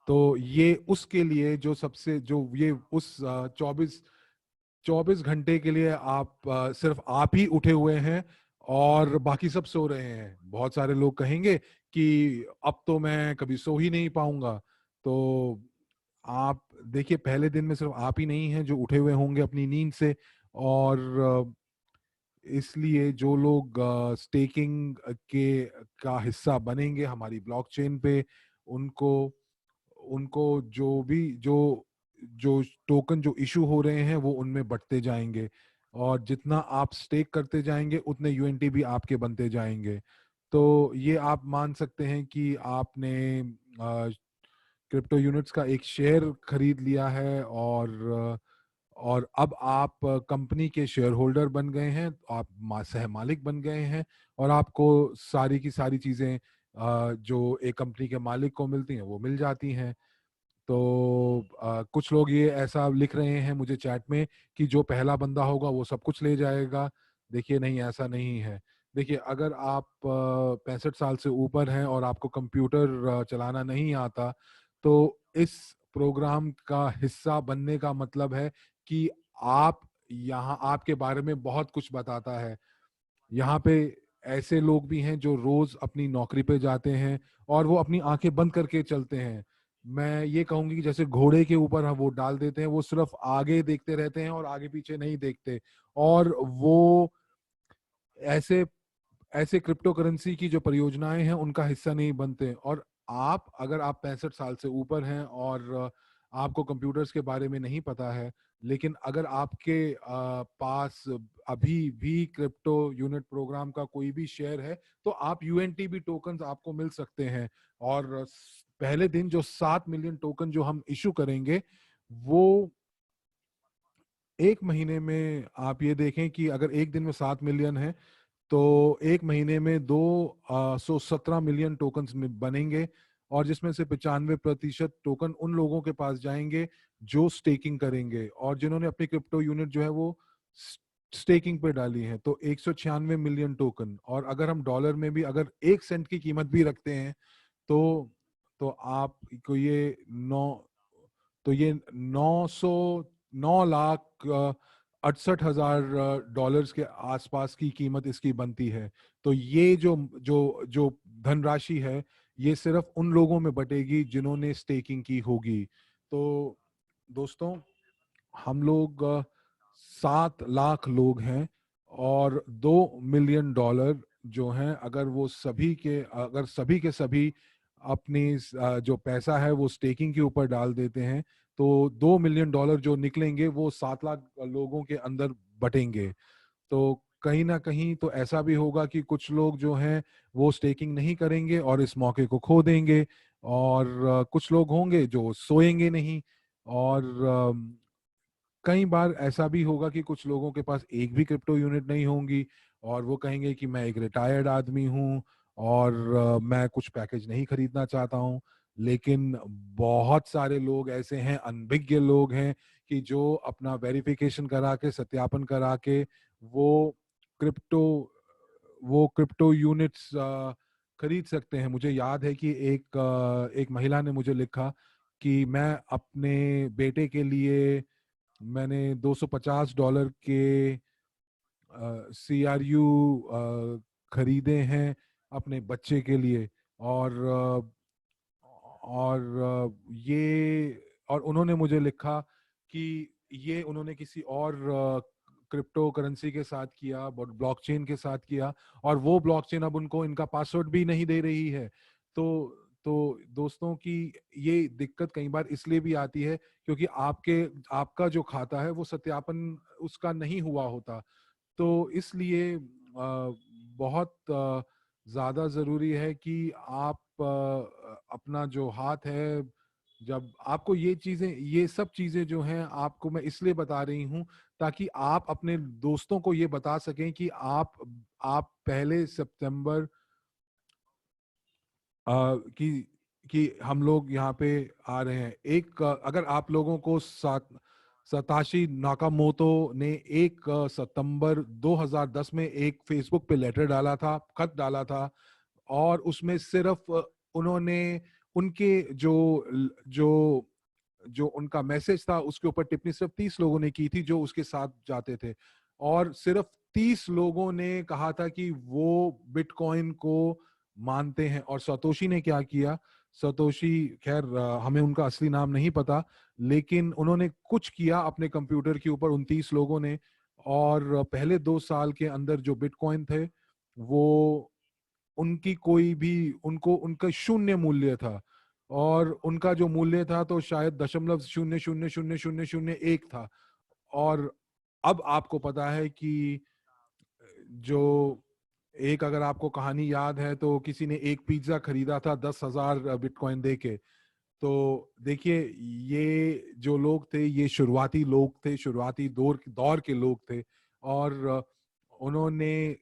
तो ये उसके लिए जो सबसे जो ये उस 24 घंटे के लिए सिर्फ आप ही उठे हुए हैं और बाकी सब सो रहे हैं। बहुत सारे लोग कहेंगे कि अब तो मैं कभी सो ही नहीं पाऊंगा। तो आप देखिए, पहले दिन में सिर्फ आप ही नहीं हैं जो उठे हुए होंगे अपनी नींद से। और इसलिए जो लोग स्टेकिंग के का हिस्सा बनेंगे हमारी ब्लॉकचेन पे, उनको उनको जो भी जो जो टोकन जो इशू हो रहे हैं वो उनमें बढ़ते जाएंगे, और जितना आप स्टेक करते जाएंगे उतने यूएनटी भी आपके बनते जाएंगे। तो ये आप मान सकते हैं कि आपने क्रिप्टो यूनिट्स का एक शेयर खरीद लिया है, और अब आप कंपनी के शेयर होल्डर बन गए हैं, आप सह मालिक बन गए हैं, और आपको सारी की सारी चीजें जो एक कंपनी के मालिक को मिलती हैं वो मिल जाती हैं। तो कुछ लोग ये ऐसा लिख रहे हैं मुझे चैट में कि जो पहला बंदा होगा वो सब कुछ ले जाएगा। देखिए, नहीं, ऐसा नहीं है। देखिए, अगर आप 65 साल से ऊपर हैं और आपको कंप्यूटर चलाना नहीं आता, तो इस प्रोग्राम का हिस्सा बनने का मतलब है कि आप यहाँ आपके बारे में बहुत कुछ बताता है। यहाँ पे ऐसे लोग भी हैं जो रोज अपनी नौकरी पे जाते हैं और वो अपनी आंखें बंद करके चलते हैं। मैं ये कहूंगी कि जैसे घोड़े के ऊपर हम वो डाल देते हैं, वो सिर्फ आगे देखते रहते हैं और आगे पीछे नहीं देखते। और वो ऐसे ऐसे क्रिप्टो करेंसी की जो परियोजनाएं हैं उनका हिस्सा नहीं बनते। और अगर आप 65 साल से ऊपर हैं और आपको कंप्यूटर्स के बारे में नहीं पता है, लेकिन अगर आपके पास अभी भी क्रिप्टो यूनिट प्रोग्राम का कोई भी शेयर है, तो आप यूएनटीबी टोकन्स आपको मिल सकते हैं। और पहले दिन जो 7 मिलियन टोकन जो हम इशू करेंगे, वो एक महीने में आप ये देखें कि अगर एक दिन में 7 मिलियन है, तो एक महीने में 217 मिलियन टोकन्स में बनेंगे, और जिसमें से 95% टोकन उन लोगों के पास जाएंगे जो स्टेकिंग करेंगे और जिन्होंने अपनी क्रिप्टो यूनिट जो है वो स्टेकिंग पे डाली है। तो 196 मिलियन टोकन, और अगर हम डॉलर में भी अगर 1 सेंट की कीमत भी रखते हैं, तो तो आपको ये 9 लाख 68 हजार डॉलर्स के आसपास की कीमत इसकी बनती है। तो ये जो जो जो धनराशि है, ये सिर्फ उन लोगों में बटेगी जिन्होंने स्टेकिंग की होगी। तो दोस्तों, हम लोग 7 लाख लोग हैं, और 2 मिलियन डॉलर जो हैं, अगर सभी के सभी अपनी जो पैसा है वो स्टेकिंग के ऊपर डाल देते हैं, तो $2 मिलियन जो निकलेंगे वो 7 लाख लोगों के अंदर बटेंगे। तो कहीं ना कहीं तो ऐसा भी होगा कि कुछ लोग जो हैं वो स्टेकिंग नहीं करेंगे और इस मौके को खो देंगे, और कुछ लोग होंगे जो सोएंगे नहीं। और कई बार ऐसा भी होगा कि कुछ लोगों के पास एक भी क्रिप्टो यूनिट नहीं होंगी, और वो कहेंगे कि मैं एक रिटायर्ड आदमी हूँ और मैं कुछ पैकेज नहीं खरीदना चाहता हूँ। लेकिन बहुत सारे लोग ऐसे हैं, अनभिज्ञ लोग हैं, कि जो अपना वेरिफिकेशन करा के, सत्यापन करा के वो क्रिप्टो वो क्रिप्टो यूनिट्स खरीद सकते हैं। मुझे याद है कि एक महिला ने मुझे लिखा कि मैं अपने बेटे के लिए मैंने $250 के CRU खरीदे हैं अपने बच्चे के लिए। और उन्होंने मुझे लिखा कि ये उन्होंने किसी और क्रिप्टो करेंसी के साथ किया, ब्लॉकचेन के साथ किया, और वो ब्लॉकचेन अब उनको इनका पासवर्ड भी नहीं दे रही है। तो दोस्तों की ये दिक्कत कई बार इसलिए भी आती है क्योंकि आपका जो खाता है वो सत्यापन उसका नहीं हुआ होता। तो इसलिए बहुत ज़्यादा ज़रूरी है कि आप अपना जो हाथ है, जब आपको ये सब चीज़ें जो हैं आपको मैं इसलिए बता रही हूँ ताकि आप अपने दोस्तों को ये बता सकें कि आप पहले सितंबर कि हम लोग यहाँ पे आ रहे हैं। अगर आप लोगों को सताशी नाकामोटो ने 1 सितंबर 2010 में एक फेसबुक पे लेटर डाला था, खत डाला था, और उसमें सिर्फ उन्होंने उनके जो जो उनका मैसेज था उसके ऊपर टिप्पणी सिर्फ 30 लोगों ने की थी जो उसके साथ जाते थे, और सिर्फ 30 लोगों ने कहा था कि वो बिटकॉइन को मानते हैं। और सतोशी ने क्या किया, सतोशी, खैर हमें उनका असली नाम नहीं पता, लेकिन उन्होंने कुछ किया अपने कंप्यूटर के ऊपर, 29 लोगों ने, और पहले 2 साल के अंदर जो बिटकॉइन थे वो उनकी कोई भी उनको उनका शून्य मूल्य था, और उनका जो मूल्य था तो शायद 0.000001 था। और अब आपको पता है कि जो अगर आपको कहानी याद है तो किसी ने एक पिज्जा खरीदा था 10,000 बिटकॉइन दे के। तो देखिए, ये जो लोग थे ये शुरुआती लोग थे, शुरुआती दौर दौर के लोग थे, और उन्होंने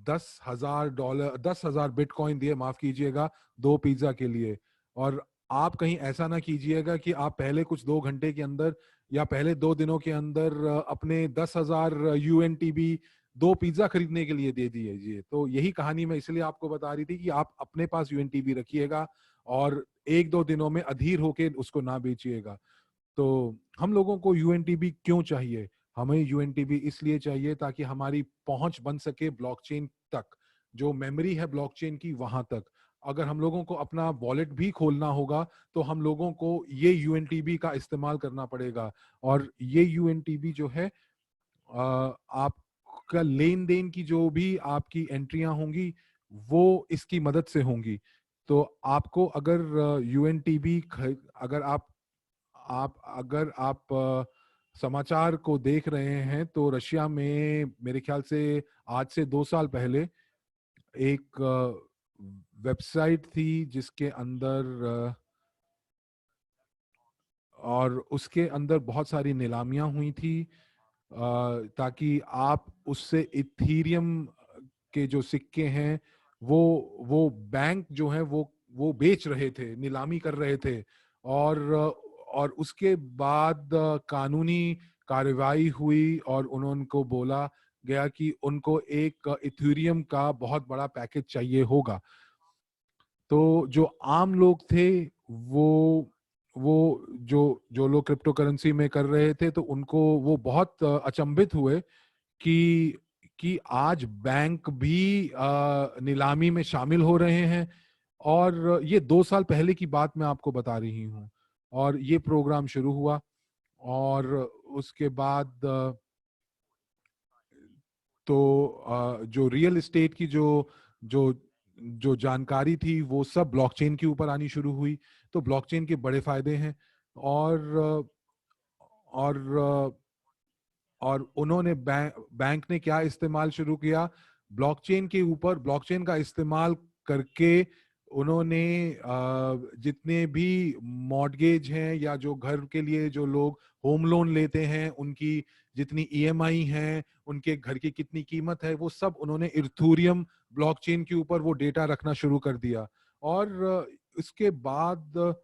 $10,000 बिटकॉइन दिए, माफ कीजिएगा, 2 पिज्जा के लिए। और आप कहीं ऐसा ना कीजिएगा कि आप पहले कुछ 2 घंटे के अंदर या पहले 2 दिनों के अंदर अपने 10,000 UNTB 2 पिज्जा खरीदने के लिए दे दीजिए। तो यही कहानी मैं इसलिए आपको बता रही थी कि आप अपने पास UNTB रखिएगा और 1-2 दिनों में अधीर होके उसको ना बेचिएगा। तो हम लोगों को यूएनटीबी क्यों चाहिए? हमें यूएनटीबी इसलिए चाहिए ताकि हमारी पहुंच बन सके ब्लॉकचेन तक, जो मेमोरी है ब्लॉकचेन की वहां तक। अगर हम लोगों को अपना वॉलेट भी खोलना होगा तो हम लोगों को ये यूएनटीबी का इस्तेमाल करना पड़ेगा। और ये यूएनटीबी जो है, आपका लेन देन की जो भी आपकी एंट्रियां होंगी वो इसकी मदद से होंगी। तो आपको अगर यूएनटीबी अगर आप समाचार को देख रहे हैं तो रशिया में मेरे ख्याल से आज से 2 साल पहले एक वेबसाइट थी जिसके अंदर और उसके अंदर बहुत सारी नीलामियां हुई थी, ताकि आप उससे इथीरियम के जो सिक्के हैं वो बैंक जो है वो बेच रहे थे, नीलामी कर रहे थे। और उसके बाद कानूनी कार्रवाई हुई और उनको बोला गया कि उनको एक इथेरियम का बहुत बड़ा पैकेज चाहिए होगा। तो जो आम लोग थे वो वो जो जो लोग क्रिप्टो करेंसी में कर रहे थे तो उनको वो बहुत अचंभित हुए कि आज बैंक भी नीलामी में शामिल हो रहे हैं। और ये 2 साल पहले की बात मैं आपको बता रही हूँ। और ये प्रोग्राम शुरू हुआ, और उसके बाद तो जो रियल एस्टेट की जो जो जो जानकारी थी वो सब ब्लॉकचेन के ऊपर आनी शुरू हुई। तो ब्लॉकचेन के बड़े फायदे हैं। और और और उन्होंने बैंक ने क्या इस्तेमाल शुरू किया, ब्लॉकचेन के ऊपर, ब्लॉकचेन का इस्तेमाल करके उन्होंने जितने भी मॉर्गेज हैं या जो घर के लिए जो लोग होम लोन लेते हैं उनकी जितनी ईएमआई हैं, उनके घर की कितनी कीमत है, वो सब उन्होंने इथेरियम ब्लॉकचेन के ऊपर वो डेटा रखना शुरू कर दिया। और इसके बाद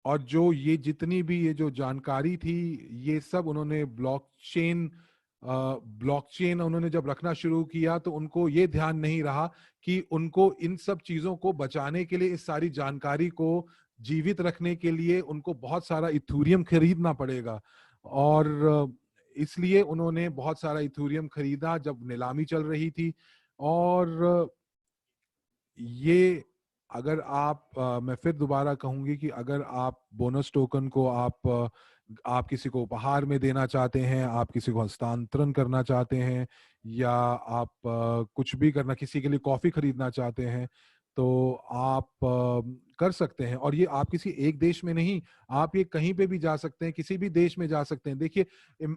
और जो ये जितनी भी ये जो जानकारी थी, ये सब उन्होंने ब्लॉकचेन उन्होंने जब रखना शुरू किया तो उनको ये ध्यान नहीं रहा कि उनको इन सब चीजों को बचाने के लिए, इस सारी जानकारी को जीवित रखने के लिए उनको बहुत सारा इथेरियम खरीदना पड़ेगा। और इसलिए उन्होंने बहुत सारा इथेरियम खरीदा जब नीलामी चल रही थी। और ये अगर आप मैं फिर दोबारा कहूंगी कि अगर आप बोनस टोकन को आप किसी को उपहार में देना चाहते हैं, आप किसी को हस्तांतरण करना चाहते हैं, या आप कुछ भी करना, किसी के लिए कॉफी खरीदना चाहते हैं, तो आप कर सकते हैं। और ये आप किसी एक देश में नहीं, आप ये कहीं पे भी जा सकते हैं, किसी भी देश में जा सकते हैं। देखिए,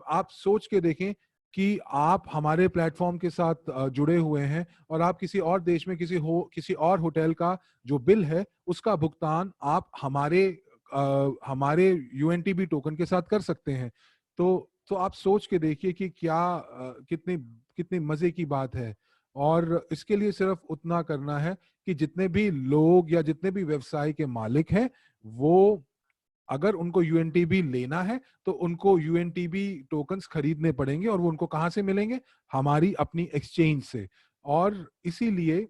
आप सोच के देखें कि आप हमारे प्लेटफॉर्म के साथ जुड़े हुए हैं और आप किसी और देश में किसी और होटल का जो बिल है उसका भुगतान आप हमारे यूएनटीबी टोकन के साथ कर सकते हैं। तो आप सोच के देखिए कि क्या कितनी कितनी मजे की बात है। और इसके लिए सिर्फ उतना करना है कि जितने भी लोग या जितने भी व्यवसाय के मालिक हैं, वो अगर उनको यूएनटीबी लेना है तो उनको यूएनटीबी टोकन्स खरीदने पड़ेंगे। और वो उनको कहां से मिलेंगे, हमारी अपनी एक्सचेंज से। और इसीलिए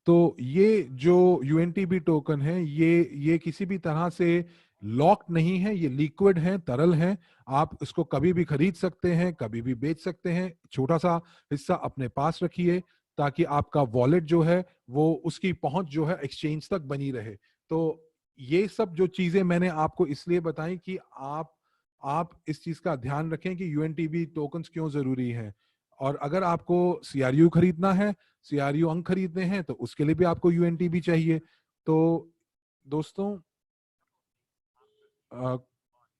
तो ये जो यूएनटीबी टोकन है, ये किसी भी तरह से लॉक्ड नहीं है, ये लिक्विड है, तरल है। आप इसको कभी भी खरीद सकते हैं, कभी भी बेच सकते हैं। छोटा सा हिस्सा अपने पास रखिए ताकि आपका वॉलेट जो है वो उसकी पहुंच जो है एक्सचेंज तक बनी रहे। तो ये सब जो चीजें मैंने आपको इसलिए बताई कि आप इस चीज का ध्यान रखें कि यूएनटीबी टोकन्स क्यों जरूरी है। और अगर आपको सीआरयू खरीदना है, सीआरयू अंक खरीदने हैं, तो उसके लिए भी आपको यूएनटीबी चाहिए। तो दोस्तों,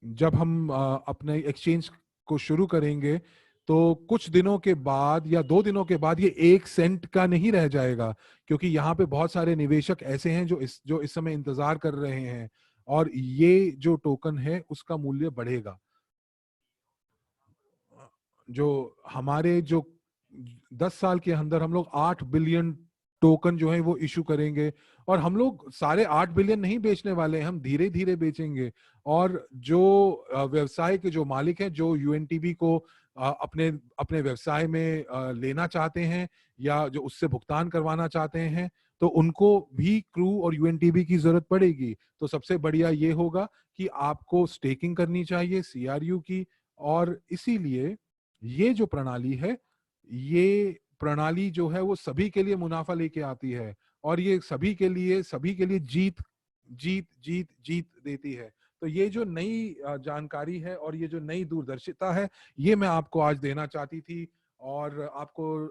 जब हम अपने एक्सचेंज को शुरू करेंगे तो कुछ दिनों के बाद या 2 दिनों के बाद ये 1 सेंट का नहीं रह जाएगा, क्योंकि यहाँ पे बहुत सारे निवेशक ऐसे हैं जो इस समय इंतजार कर रहे हैं। और ये जो टोकन है उसका मूल्य बढ़ेगा। जो हमारे जो 10 साल के अंदर हम लोग 8 बिलियन टोकन जो है वो इशू करेंगे। और हम लोग सारे 8 बिलियन नहीं बेचने वाले हैं, हम धीरे धीरे बेचेंगे। और जो व्यवसाय के जो मालिक हैं, जो यूएनटीबी को अपने अपने व्यवसाय में लेना चाहते हैं या जो उससे भुगतान करवाना चाहते हैं, तो उनको भी क्रू और यूएनटीबी की जरूरत पड़ेगी। तो सबसे बढ़िया ये होगा कि आपको स्टेकिंग करनी चाहिए सीआरयू की। और इसीलिए ये जो प्रणाली है, ये प्रणाली जो है वो सभी के लिए मुनाफा लेके आती है। और ये सभी के लिए जीत जीत जीत जीत देती है। तो ये जो नई जानकारी है और ये जो नई दूरदर्शिता है, ये मैं आपको आज देना चाहती थी। और आपको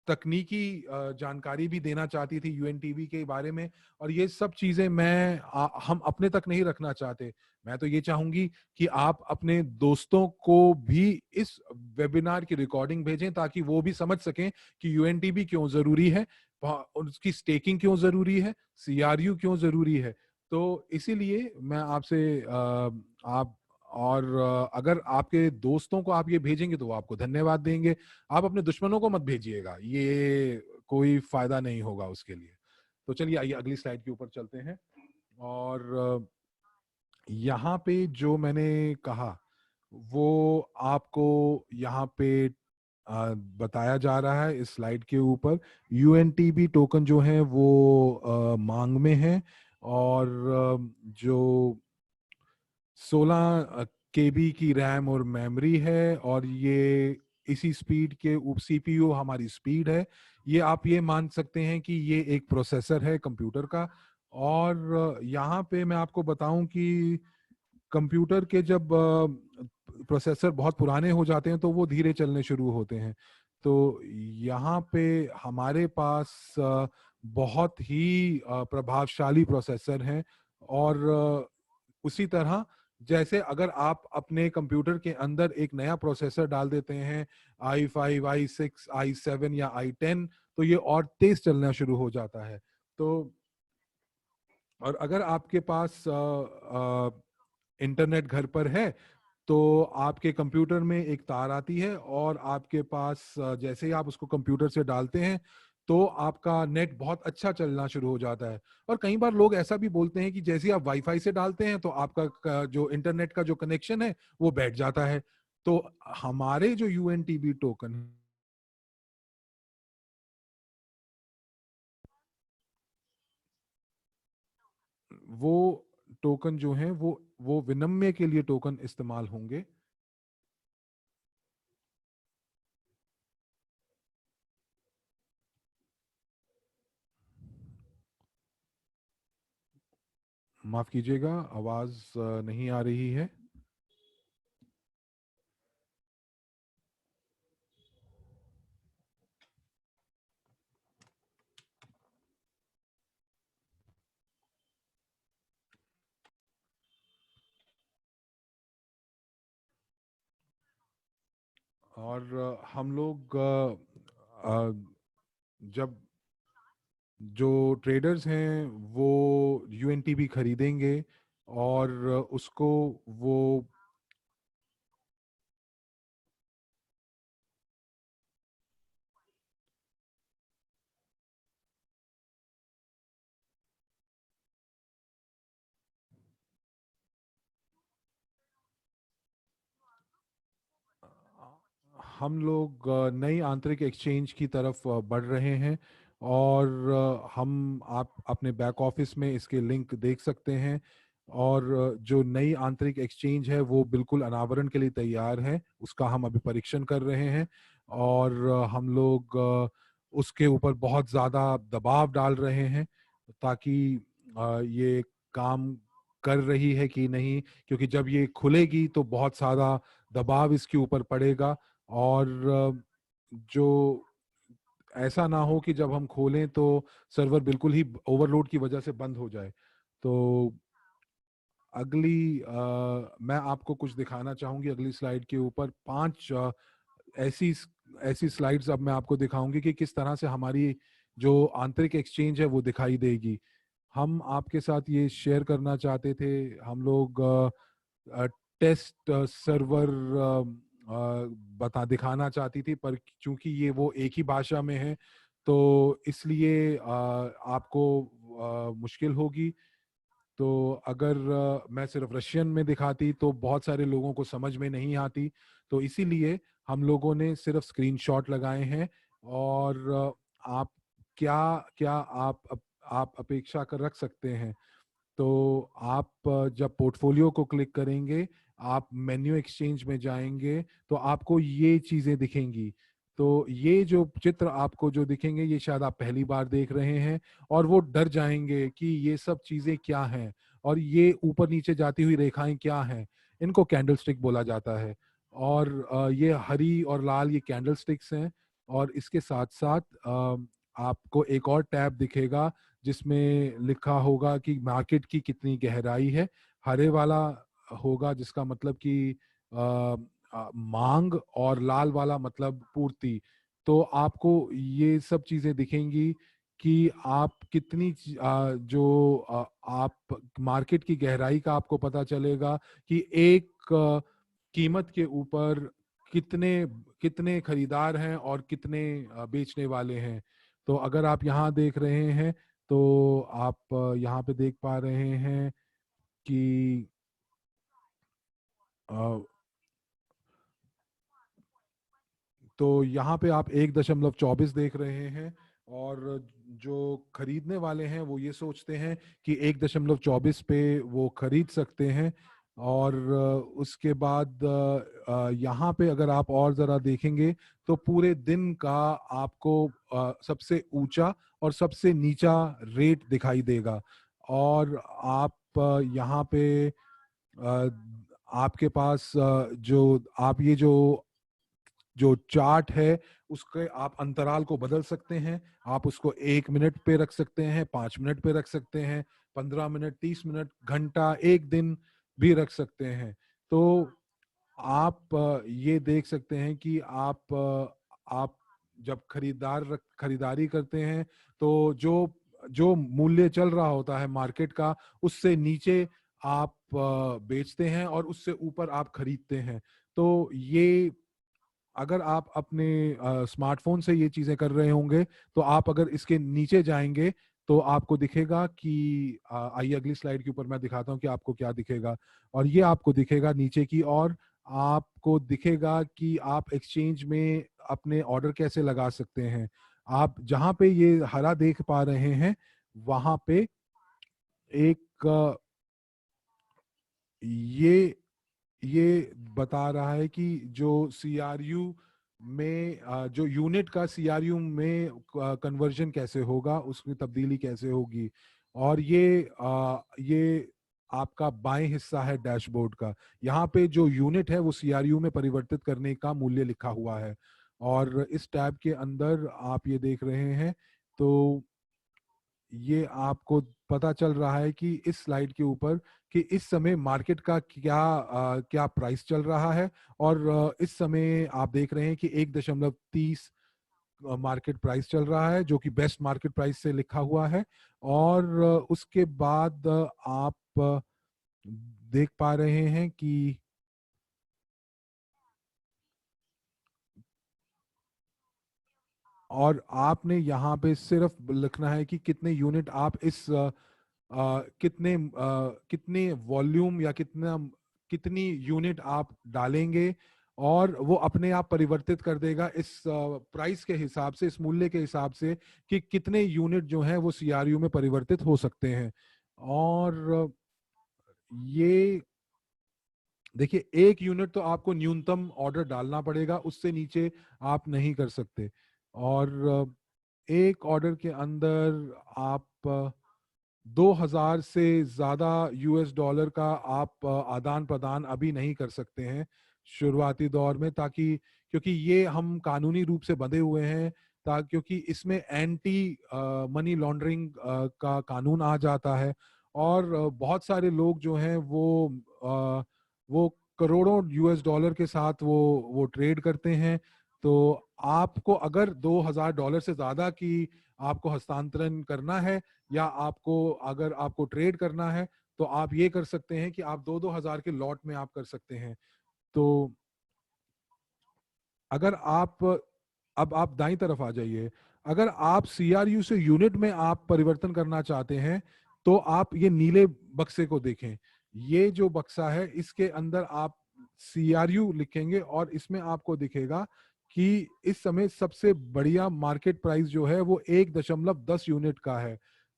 तकनीकी जानकारी भी देना चाहती थी यूएनटीवी के बारे में। और ये सब चीजें हम अपने तक नहीं रखना चाहते। मैं तो ये चाहूंगी कि आप अपने दोस्तों को भी इस वेबिनार की रिकॉर्डिंग भेजें ताकि वो भी समझ सकें कि यूएनटीबी क्यों जरूरी है, उसकी स्टेकिंग क्यों जरूरी है, सीआरयू क्यों जरूरी है। तो इसीलिए मैं आपसे आप और अगर आपके दोस्तों को आप ये भेजेंगे तो वो आपको धन्यवाद देंगे। आप अपने दुश्मनों को मत भेजिएगा, ये कोई फायदा नहीं होगा उसके लिए। तो चलिए, आइए अगली स्लाइड के ऊपर चलते हैं। और यहाँ पे जो मैंने कहा वो आपको यहाँ पे बताया जा रहा है इस स्लाइड के ऊपर। यूएनटीबी टोकन जो है वो मांग में है। और जो 16 केबी की रैम और मेमोरी है, और ये इसी स्पीड के सीपीयू हमारी स्पीड है। ये आप ये मान सकते हैं कि ये एक प्रोसेसर है कंप्यूटर का। और यहाँ पे मैं आपको बताऊं कि कंप्यूटर के जब प्रोसेसर बहुत पुराने हो जाते हैं तो वो धीरे चलने शुरू होते हैं। तो यहाँ पे हमारे पास बहुत ही प्रभावशाली प्रोसेसर हैं। और उसी तरह जैसे अगर आप अपने कंप्यूटर के अंदर एक नया प्रोसेसर डाल देते हैं, i5, i6, i7 या i10, तो ये और तेज चलना शुरू हो जाता है। तो और अगर आपके पास इंटरनेट घर पर है तो आपके कंप्यूटर में एक तार आती है और आपके पास जैसे ही आप उसको कंप्यूटर से डालते हैं तो आपका नेट बहुत अच्छा चलना शुरू हो जाता है। और कई बार लोग ऐसा भी बोलते हैं कि जैसे ही आप वाईफाई से डालते हैं तो आपका जो इंटरनेट का जो कनेक्शन है वो बैठ जाता है। तो हमारे जो यूएनटीबी टोकन, वो टोकन जो है वो विनिमय के लिए टोकन इस्तेमाल होंगे। माफ कीजिएगा, आवाज नहीं आ रही है। और हम लोग जब जो ट्रेडर्स हैं वो यूएनटीबी खरीदेंगे और उसको वो हम लोग नई आंतरिक एक्सचेंज की तरफ बढ़ रहे हैं। और हम आप अपने बैक ऑफिस में इसके लिंक देख सकते हैं। और जो नई आंतरिक एक्सचेंज है वो बिल्कुल अनावरण के लिए तैयार है, उसका हम अभी परीक्षण कर रहे हैं। और हम लोग उसके ऊपर बहुत ज़्यादा दबाव डाल रहे हैं ताकि ये काम कर रही है कि नहीं, क्योंकि जब ये खुलेगी तो बहुत सारा दबाव इसके ऊपर पड़ेगा। और जो ऐसा ना हो कि जब हम खोलें तो सर्वर बिल्कुल ही ओवरलोड की वजह से बंद हो जाए। तो मैं आपको कुछ दिखाना चाहूंगी अगली स्लाइड के ऊपर। पांच ऐसी ऐसी स्लाइड्स अब मैं आपको दिखाऊंगी कि किस तरह से हमारी जो आंतरिक एक्सचेंज है वो दिखाई देगी। हम आपके साथ ये शेयर करना चाहते थे। हम लोग टेस्ट सर्वर बता दिखाना चाहती थी, पर चूंकि ये वो एक ही भाषा में है तो इसलिए आपको मुश्किल होगी। तो अगर मैं सिर्फ रशियन में दिखाती तो बहुत सारे लोगों को समझ में नहीं आती। तो इसीलिए हम लोगों ने सिर्फ स्क्रीनशॉट लगाए हैं। और आप क्या क्या आप अपेक्षा कर रख सकते हैं। तो आप जब पोर्टफोलियो को क्लिक करेंगे, आप मेन्यू एक्सचेंज में जाएंगे तो आपको ये चीजें दिखेंगी। तो ये जो चित्र आपको जो दिखेंगे ये शायद आप पहली बार देख रहे हैं और वो डर जाएंगे कि ये सब चीजें क्या हैं और ये ऊपर नीचे जाती हुई रेखाएं क्या हैं। इनको कैंडल स्टिक बोला जाता है। और ये हरी और लाल ये कैंडल स्टिक्स हैं। और इसके साथ साथ आपको एक और टैब दिखेगा जिसमें लिखा होगा कि मार्केट की कितनी गहराई है। हरे वाला होगा जिसका मतलब कि मांग, और लाल वाला मतलब पूर्ति। तो आपको ये सब चीजें दिखेंगी कि आप कितनी आप मार्केट की गहराई का आपको पता चलेगा कि एक कीमत के ऊपर कितने कितने खरीदार हैं और कितने बेचने वाले हैं। तो अगर आप यहाँ देख रहे हैं तो आप यहाँ पे देख पा रहे हैं कि अ, तो यहाँ पे आप 1.24 देख रहे हैं। और जो खरीदने वाले हैं वो ये सोचते हैं कि 1.24 पे वो खरीद सकते हैं। और उसके बाद यहाँ पे अगर आप और ज़रा देखेंगे तो पूरे दिन का आपको सबसे ऊंचा और सबसे नीचा रेट दिखाई देगा। और आप यहाँ पे आपके पास जो आप ये जो जो चार्ट है उसके आप अंतराल को बदल सकते हैं। आप उसको 1 मिनट पे रख सकते हैं, 5 मिनट पे रख सकते हैं, 15 मिनट, 30 मिनट, घंटा, एक दिन भी रख सकते हैं। तो आप ये देख सकते हैं कि आप जब खरीदारी करते हैं तो जो जो मूल्य चल रहा होता है मार्केट का, उससे नीचे आप बेचते हैं और उससे ऊपर आप खरीदते हैं। तो ये अगर आप अपने स्मार्टफोन से ये चीजें कर रहे होंगे तो आप अगर इसके नीचे जाएंगे तो आपको दिखेगा कि आइए अगली स्लाइड के ऊपर मैं दिखाता हूँ कि आपको क्या दिखेगा। और ये आपको दिखेगा नीचे की, और आपको दिखेगा कि आप एक्सचेंज में अपने ऑर्डर कैसे लगा सकते हैं। आप जहां पे ये हरा देख पा रहे हैं वहां पे एक ये ये बता रहा है कि जो सीआरयू में जो यूनिट का सीआरयू में कन्वर्जन कैसे होगा, उसमें तब्दीली कैसे होगी। और ये आपका बाएं हिस्सा है डैशबोर्ड का। यहाँ पे जो यूनिट है वो सीआरयू में परिवर्तित करने का मूल्य लिखा हुआ है। और इस टैब के अंदर आप ये देख रहे हैं तो ये आपको पता चल रहा है कि इस स्लाइड के ऊपर कि इस समय मार्केट का क्या प्राइस चल रहा है। और इस समय आप देख रहे हैं कि 1.30 मार्केट प्राइस चल रहा है, जो कि बेस्ट मार्केट प्राइस से लिखा हुआ है। और उसके बाद आप देख पा रहे हैं कि और आपने यहाँ पे सिर्फ लिखना है कि कितने यूनिट आप इस कितने वॉल्यूम या कितनी यूनिट आप डालेंगे, और वो अपने आप परिवर्तित कर देगा इस प्राइस के हिसाब से, इस मूल्य के हिसाब से कि कितने यूनिट जो हैं वो सीआरयू में परिवर्तित हो सकते हैं। और ये देखिए, 1 यूनिट तो आपको न्यूनतम ऑर्डर डालना पड़ेगा, उससे नीचे आप नहीं कर सकते। और एक ऑर्डर के अंदर आप 2,000 से ज्यादा यूएस डॉलर का आप आदान प्रदान अभी नहीं कर सकते हैं शुरुआती दौर में, ताकि क्योंकि ये हम कानूनी रूप से बंधे हुए हैं, ताकि क्योंकि इसमें एंटी मनी लॉन्ड्रिंग का कानून आ जाता है। और बहुत सारे लोग जो हैं वो करोड़ों यूएस डॉलर के साथ वो ट्रेड करते हैं। तो आपको अगर $2,000 से ज्यादा की आपको हस्तांतरण करना है, या अगर आपको ट्रेड करना है, तो आप ये कर सकते हैं कि आप 2-2 हजार के लॉट में आप कर सकते हैं। तो अगर आप अब आप दाईं तरफ आ जाइए। अगर आप सीआरयू से यूनिट में आप परिवर्तन करना चाहते हैं तो आप ये नीले बक्से को देखें। ये जो बक्सा है इसके अंदर आप सीआरयू लिखेंगे और इसमें आपको दिखेगा कि इस समय सबसे बढ़िया मार्केट प्राइस जो है वो 1.10 यूनिट का है।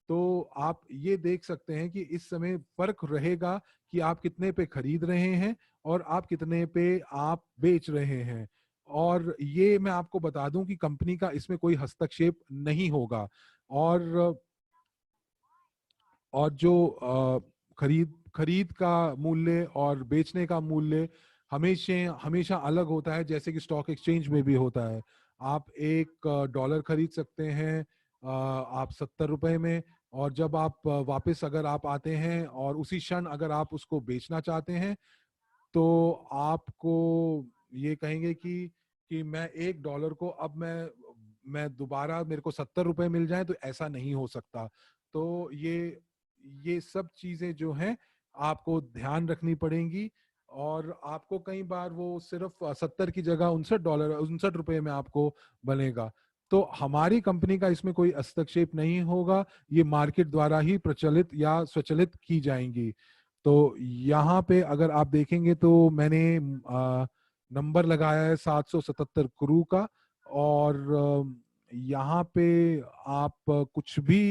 तो आप ये देख सकते हैं कि इस समय फर्क रहेगा कि आप कितने पे खरीद रहे हैं और आप कितने पे आप बेच रहे हैं। और ये मैं आपको बता दूं कि कंपनी का इसमें कोई हस्तक्षेप नहीं होगा। और जो खरीद खरीद का मूल्य और बेचने का मूल्य हमेशा हमेशा अलग होता है, जैसे कि स्टॉक एक्सचेंज में भी होता है। आप $1 खरीद सकते हैं आप 70 रुपए में, और जब आप वापस अगर आप आते हैं और उसी क्षण अगर आप उसको बेचना चाहते हैं तो आपको ये कहेंगे कि मैं $1 को अब मैं दोबारा मेरे को 70 रुपए मिल जाए, तो ऐसा नहीं हो सकता। तो ये सब चीजें जो हैं आपको ध्यान रखनी पड़ेंगी। और आपको कई बार वो सिर्फ 70 की जगह $59 ₹59 में आपको बनेगा। तो हमारी कंपनी का इसमें कोई हस्तक्षेप नहीं होगा, ये मार्केट द्वारा ही प्रचलित या स्वचालित की जाएंगी। तो यहाँ पे अगर आप देखेंगे तो मैंने नंबर लगाया है 777 क्रू का। और यहाँ पे आप कुछ भी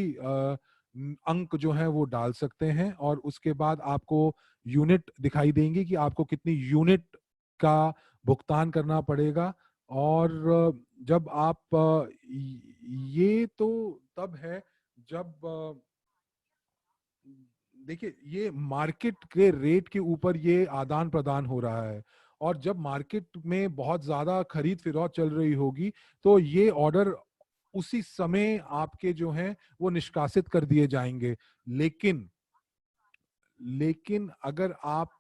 अंक जो है वो डाल सकते हैं, और उसके बाद आपको यूनिट दिखाई देंगी कि आपको कितनी यूनिट का भुगतान करना पड़ेगा। और जब आप ये तो तब है जब देखिए ये मार्केट के रेट के ऊपर ये आदान प्रदान हो रहा है, और जब मार्केट में बहुत ज्यादा खरीद फिरौत चल रही होगी तो ये ऑर्डर उसी समय आपके जो हैं वो निष्कासित कर दिए जाएंगे। लेकिन लेकिन अगर आप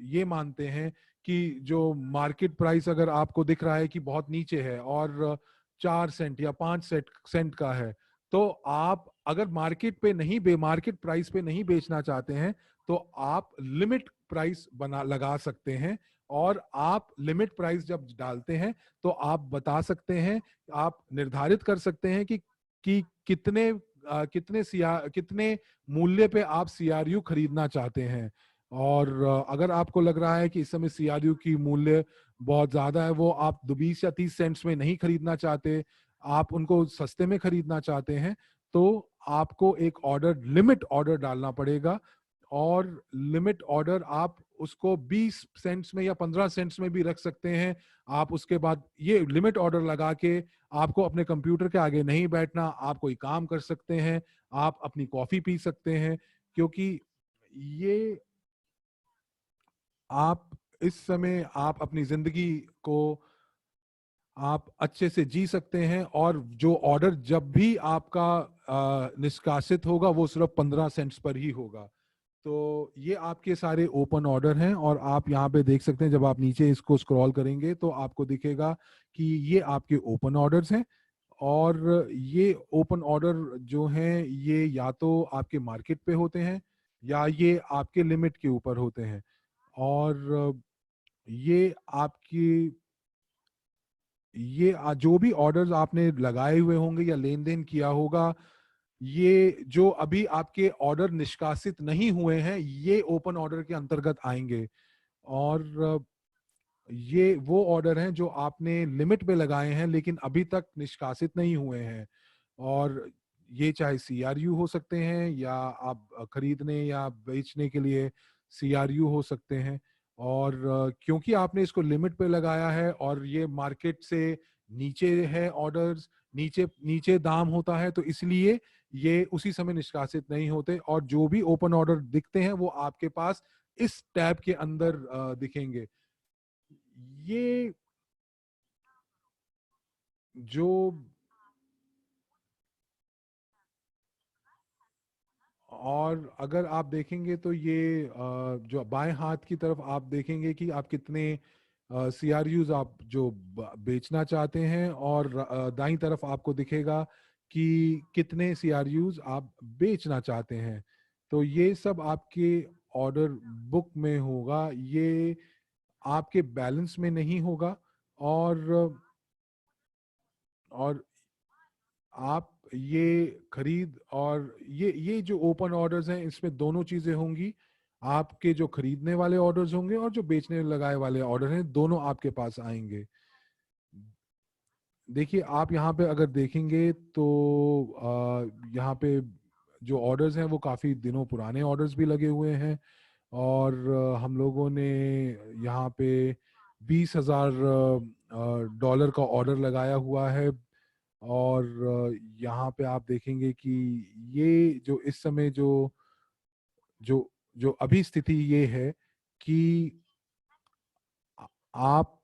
ये मानते हैं कि जो मार्केट प्राइस अगर आपको दिख रहा है कि बहुत नीचे है और 4 सेंट या 5 सेंट का है, तो आप अगर मार्केट प्राइस पे नहीं बेचना चाहते हैं तो आप लिमिट प्राइस बना लगा सकते हैं। और आप लिमिट प्राइस जब डालते हैं तो आप बता सकते हैं, आप निर्धारित कर सकते हैं कि कितने मूल्य पे आप सीआरयू खरीदना चाहते हैं। और अगर आपको लग रहा है कि इस समय सीआरयू की मूल्य बहुत ज्यादा है, वो आप 20 या 30 सेंट्स में नहीं खरीदना चाहते, आप उनको सस्ते में खरीदना चाहते हैं, तो आपको एक लिमिट ऑर्डर डालना पड़ेगा। और लिमिट ऑर्डर आप उसको 20 सेंट्स में या 15 सेंट्स में भी रख सकते हैं। आप उसके बाद ये लिमिट ऑर्डर लगा के आपको अपने कंप्यूटर के आगे नहीं बैठना, आप कोई काम कर सकते हैं, आप अपनी कॉफी पी सकते हैं, क्योंकि ये आप इस समय आप अपनी जिंदगी को आप अच्छे से जी सकते हैं। और जो ऑर्डर जब भी आपका निष्कासित होगा वो सिर्फ 15 सेंट्स पर ही होगा। तो ये आपके सारे ओपन ऑर्डर हैं, और आप यहाँ पे देख सकते हैं, जब आप नीचे इसको स्क्रॉल करेंगे तो आपको दिखेगा कि ये आपके ओपन ऑर्डर्स हैं। और ये ओपन ऑर्डर जो हैं ये या तो आपके मार्केट पे होते हैं या ये आपके लिमिट के ऊपर होते हैं। और ये आपकी जो भी ऑर्डर्स आपने लगाए हुए होंगे या लेन देन किया होगा, ये जो अभी आपके ऑर्डर निष्कासित नहीं हुए हैं ये ओपन ऑर्डर के अंतर्गत आएंगे। और ये वो ऑर्डर हैं जो आपने लिमिट पे लगाए हैं लेकिन अभी तक निष्कासित नहीं हुए हैं। और ये चाहे सीआरयू हो सकते हैं या आप खरीदने या बेचने के लिए सीआरयू हो सकते हैं। और क्योंकि आपने इसको लिमिट पे लगाया है और ये मार्केट से नीचे है ऑर्डर्स, नीचे नीचे दाम होता है, तो इसलिए ये उसी समय निष्कासित नहीं होते। और जो भी ओपन ऑर्डर दिखते हैं वो आपके पास इस टैब के अंदर दिखेंगे। ये जो और अगर आप देखेंगे तो ये जो बाएं हाथ की तरफ आप देखेंगे कि आप कितने सीआरयूज आप जो बेचना चाहते हैं, और दाईं तरफ आपको दिखेगा कि कितने सीआरयूज आप बेचना चाहते हैं। तो ये सब आपके ऑर्डर बुक में होगा, ये आपके बैलेंस में नहीं होगा। और आप ये खरीद और ये जो ओपन ऑर्डर्स हैं इसमें दोनों चीजें होंगी, आपके जो खरीदने वाले ऑर्डर्स होंगे और जो बेचने लगाए वाले ऑर्डर हैं दोनों आपके पास आएंगे। देखिए आप यहाँ पे अगर देखेंगे तो यहाँ पे जो ऑर्डर्स हैं वो काफी दिनों पुराने ऑर्डर्स भी लगे हुए हैं। और हम लोगों ने यहाँ पे 20,000 डॉलर का ऑर्डर लगाया हुआ है। और यहाँ पे आप देखेंगे कि ये जो इस समय जो जो जो अभी स्थिति ये है कि आप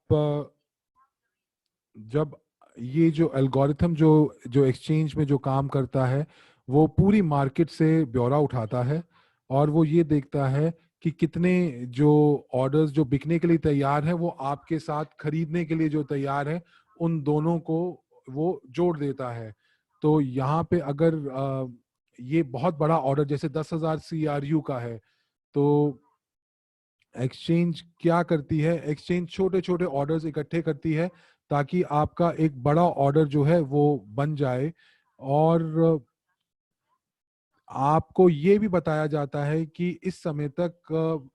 जब ये जो एल्गोरिथम जो जो एक्सचेंज में जो काम करता है वो पूरी मार्केट से ब्यौरा उठाता है, और वो ये देखता है कि कितने जो ऑर्डर्स जो बिकने के लिए तैयार हैं वो आपके साथ खरीदने के लिए जो तैयार है, उन दोनों को वो जोड़ देता है। तो यहाँ पे अगर ये बहुत बड़ा ऑर्डर जैसे 10,000 सीआरयू का है, तो एक्सचेंज क्या करती है, एक्सचेंज छोटे छोटे ऑर्डर्स इकट्ठे करती है ताकि आपका एक बड़ा ऑर्डर जो है वो बन जाए। और आपको ये भी बताया जाता है कि इस समय तक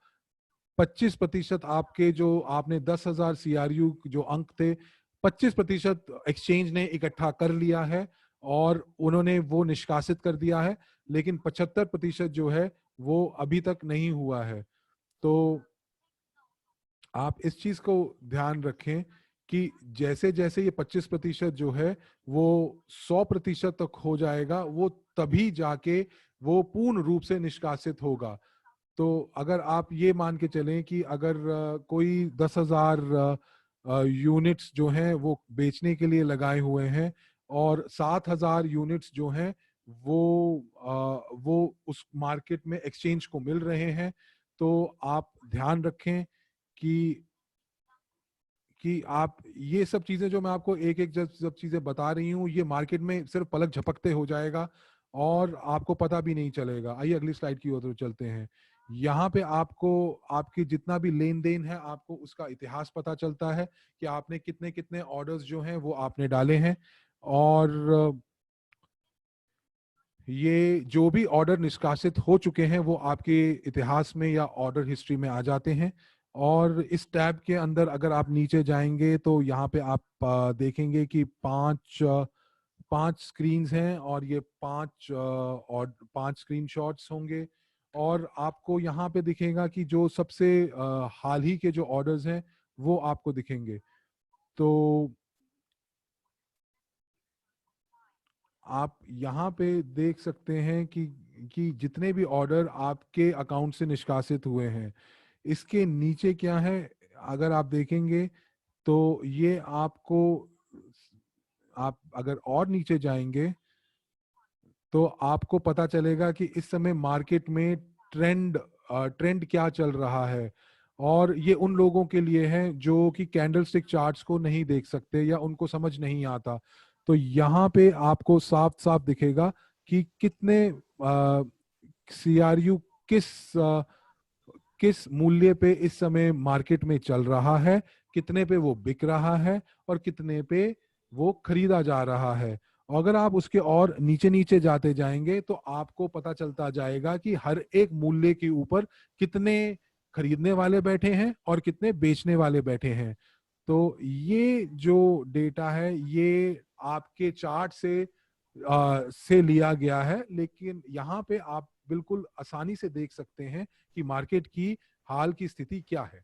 25% आपके जो आपने 10,000 सीआरयू जो अंक थे, 25% एक्सचेंज ने इकट्ठा कर लिया है और उन्होंने वो निष्कासित कर दिया है। लेकिन 75% जो है वो अभी तक नहीं हुआ है। तो आप इस चीज को ध्यान रखें कि जैसे जैसे ये 25% जो है वो 100% तक हो जाएगा, वो तभी जाके वो पूर्ण रूप से निष्कासित होगा। तो अगर आप ये मान के चलें कि अगर कोई 10,000 यूनिट्स जो हैं वो बेचने के लिए लगाए हुए हैं और 7,000 यूनिट्स जो हैं वो उस मार्केट में एक्सचेंज को मिल रहे हैं, तो आप ध्यान रखें कि आप ये सब चीजें जो मैं आपको एक एक जब चीजें बता रही हूँ, ये मार्केट में सिर्फ पलक झपकते हो जाएगा और आपको पता भी नहीं चलेगा। आइए अगली स्लाइड की ओर चलते हैं। यहाँ पे आपको आपकी जितना भी लेन देन है आपको उसका इतिहास पता चलता है कि आपने कितने कितने ऑर्डर्स जो हैं वो आपने डाले हैं, और ये जो भी ऑर्डर निष्कासित हो चुके हैं वो आपके इतिहास में या ऑर्डर हिस्ट्री में आ जाते हैं। और इस टैब के अंदर अगर आप नीचे जाएंगे तो यहाँ पे आप देखेंगे कि पांच स्क्रीन्स हैं और ये और पांच स्क्रीनशॉट्स होंगे, और आपको यहाँ पे दिखेगा कि जो सबसे हाल ही के जो ऑर्डर्स हैं वो आपको दिखेंगे। तो आप यहाँ पे देख सकते हैं कि जितने भी ऑर्डर आपके अकाउंट से निष्कासित हुए हैं, इसके नीचे क्या है अगर आप देखेंगे तो ये आपको, आप अगर और नीचे जाएंगे तो आपको पता चलेगा कि इस समय मार्केट में ट्रेंड क्या चल रहा है। और ये उन लोगों के लिए है जो कि कैंडलस्टिक चार्ट्स को नहीं देख सकते या उनको समझ नहीं आता। तो यहाँ पे आपको साफ साफ दिखेगा कि कितने सीआरयू किस किस मूल्य पे इस समय मार्केट में चल रहा है, कितने पे वो बिक रहा है और कितने पे वो खरीदा जा रहा है। अगर आप उसके और नीचे नीचे जाते जाएंगे तो आपको पता चलता जाएगा कि हर एक मूल्य के ऊपर कितने खरीदने वाले बैठे हैं और कितने बेचने वाले बैठे हैं। तो ये जो डेटा है ये आपके चार्ट से लिया गया है, लेकिन यहाँ पे आप बिल्कुल आसानी से देख सकते हैं कि मार्केट की हाल की स्थिति क्या है।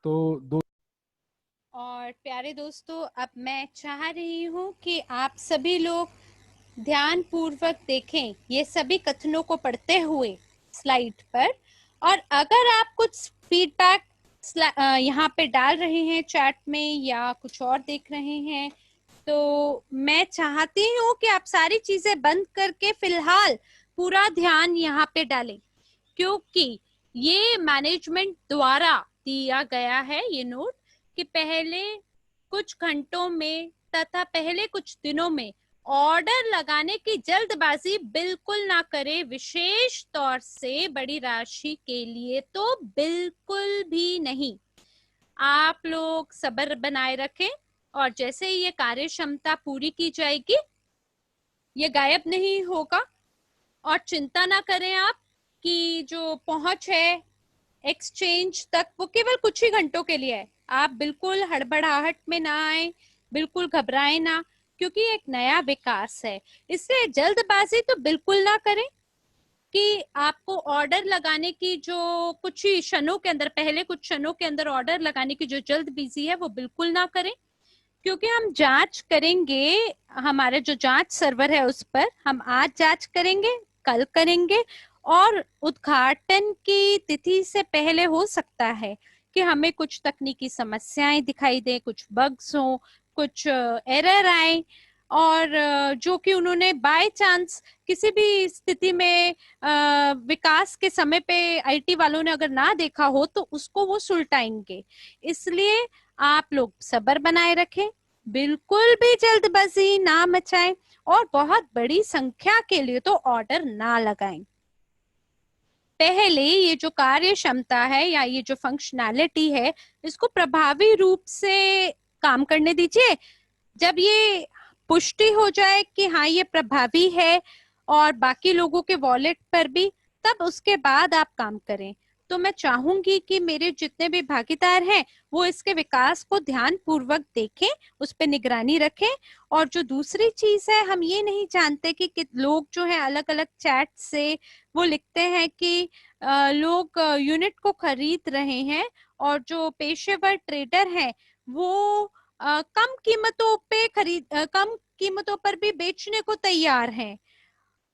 तो और प्यारे दोस्तों, अब मैं चाह रही हूँ कि आप सभी लोग ध्यान पूर्वक देखें ये सभी कथनों को पढ़ते हुए स्लाइड पर, और अगर आप कुछ फीडबैक यहाँ पे डाल रहे हैं चैट में या कुछ और देख रहे हैं, तो मैं चाहती हूँ कि आप सारी चीजें बंद करके फिलहाल पूरा ध्यान यहाँ पे डालें, क्योंकि ये मैनेजमेंट द्वारा दिया गया है ये नोट कि पहले कुछ घंटों में तथा पहले कुछ दिनों में ऑर्डर लगाने की जल्दबाजी बिल्कुल ना करें, विशेष तौर से बड़ी राशि के लिए तो बिल्कुल भी नहीं। आप लोग सब्र बनाए रखें और जैसे ही ये कार्य क्षमता पूरी की जाएगी ये गायब नहीं होगा। और चिंता ना करें आप कि जो पहुंच है एक्सचेंज तक वो केवल कुछ ही घंटों के लिए है। आप बिल्कुल हड़बड़ाहट में ना आए, बिल्कुल घबराएं ना, क्योंकि एक नया विकास है, इसलिए जल्दबाजी तो बिल्कुल ना करें कि आपको ऑर्डर लगाने की जो कुछ ही क्षणों के अंदर, पहले कुछ क्षणों के अंदर ऑर्डर लगाने की जो जल्दबाजी है वो बिल्कुल ना करें, क्योंकि हम जांच करेंगे, हमारे जो जांच सर्वर है उस पर हम आज जांच करेंगे, कल करेंगे, और उद्घाटन की तिथि से पहले हो सकता है कि हमें कुछ तकनीकी समस्याएं दिखाई दे, कुछ बग्स हो, कुछ एरर आए, और जो कि उन्होंने बाय चांस किसी भी स्थिति में विकास के समय पे आईटी वालों ने अगर ना देखा हो तो उसको वो सुलटाएंगे। इसलिए आप लोग सब्र बनाए रखें, बिल्कुल भी जल्दबाजी ना मचाएं और बहुत बड़ी संख्या के लिए तो ऑर्डर ना लगाएं। पहले ये जो कार्य क्षमता है या ये जो फंक्शनैलिटी है इसको प्रभावी रूप से काम करने दीजिए। जब ये पुष्टि हो जाए कि हाँ ये प्रभावी है और बाकी लोगों के वॉलेट पर भी, तब उसके बाद आप काम करें। तो मैं चाहूंगी कि मेरे जितने भी भागीदार हैं वो इसके विकास को ध्यान पूर्वक देखें, उस पर निगरानी रखें। और जो दूसरी चीज है, हम ये नहीं जानते कि लोग जो है अलग अलग चैट से वो लिखते हैं कि लोग यूनिट को खरीद रहे हैं और जो पेशेवर ट्रेडर हैं वो कम कीमतों पे कम कीमतों पर भी बेचने को तैयार हैं।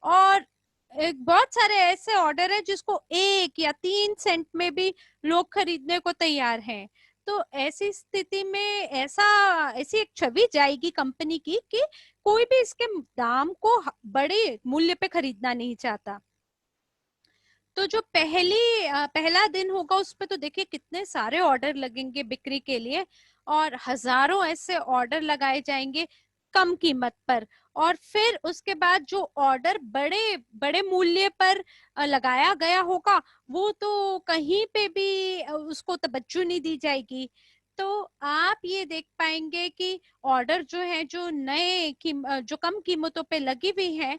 और एक बहुत सारे ऐसे ऑर्डर है जिसको 1 या 3 सेंट में भी लोग खरीदने को तैयार हैं। तो ऐसी स्थिति में ऐसी एक छवि जाएगी कंपनी की कि कोई भी इसके दाम को बड़े मूल्य पे खरीदना नहीं चाहता। तो जो पहला दिन होगा उस पे तो देखिए कितने सारे ऑर्डर लगेंगे बिक्री के लिए, और हजारों ऐसे ऑर्डर लगाए जाएंगे कम कीमत पर। और फिर उसके बाद जो ऑर्डर बड़े बड़े मूल्य पर लगाया गया होगा वो तो कहीं पे भी उसको तवज्जो नहीं दी जाएगी। तो आप ये देख पाएंगे कि ऑर्डर जो है जो जो कम कीमतों पे लगी हुई है,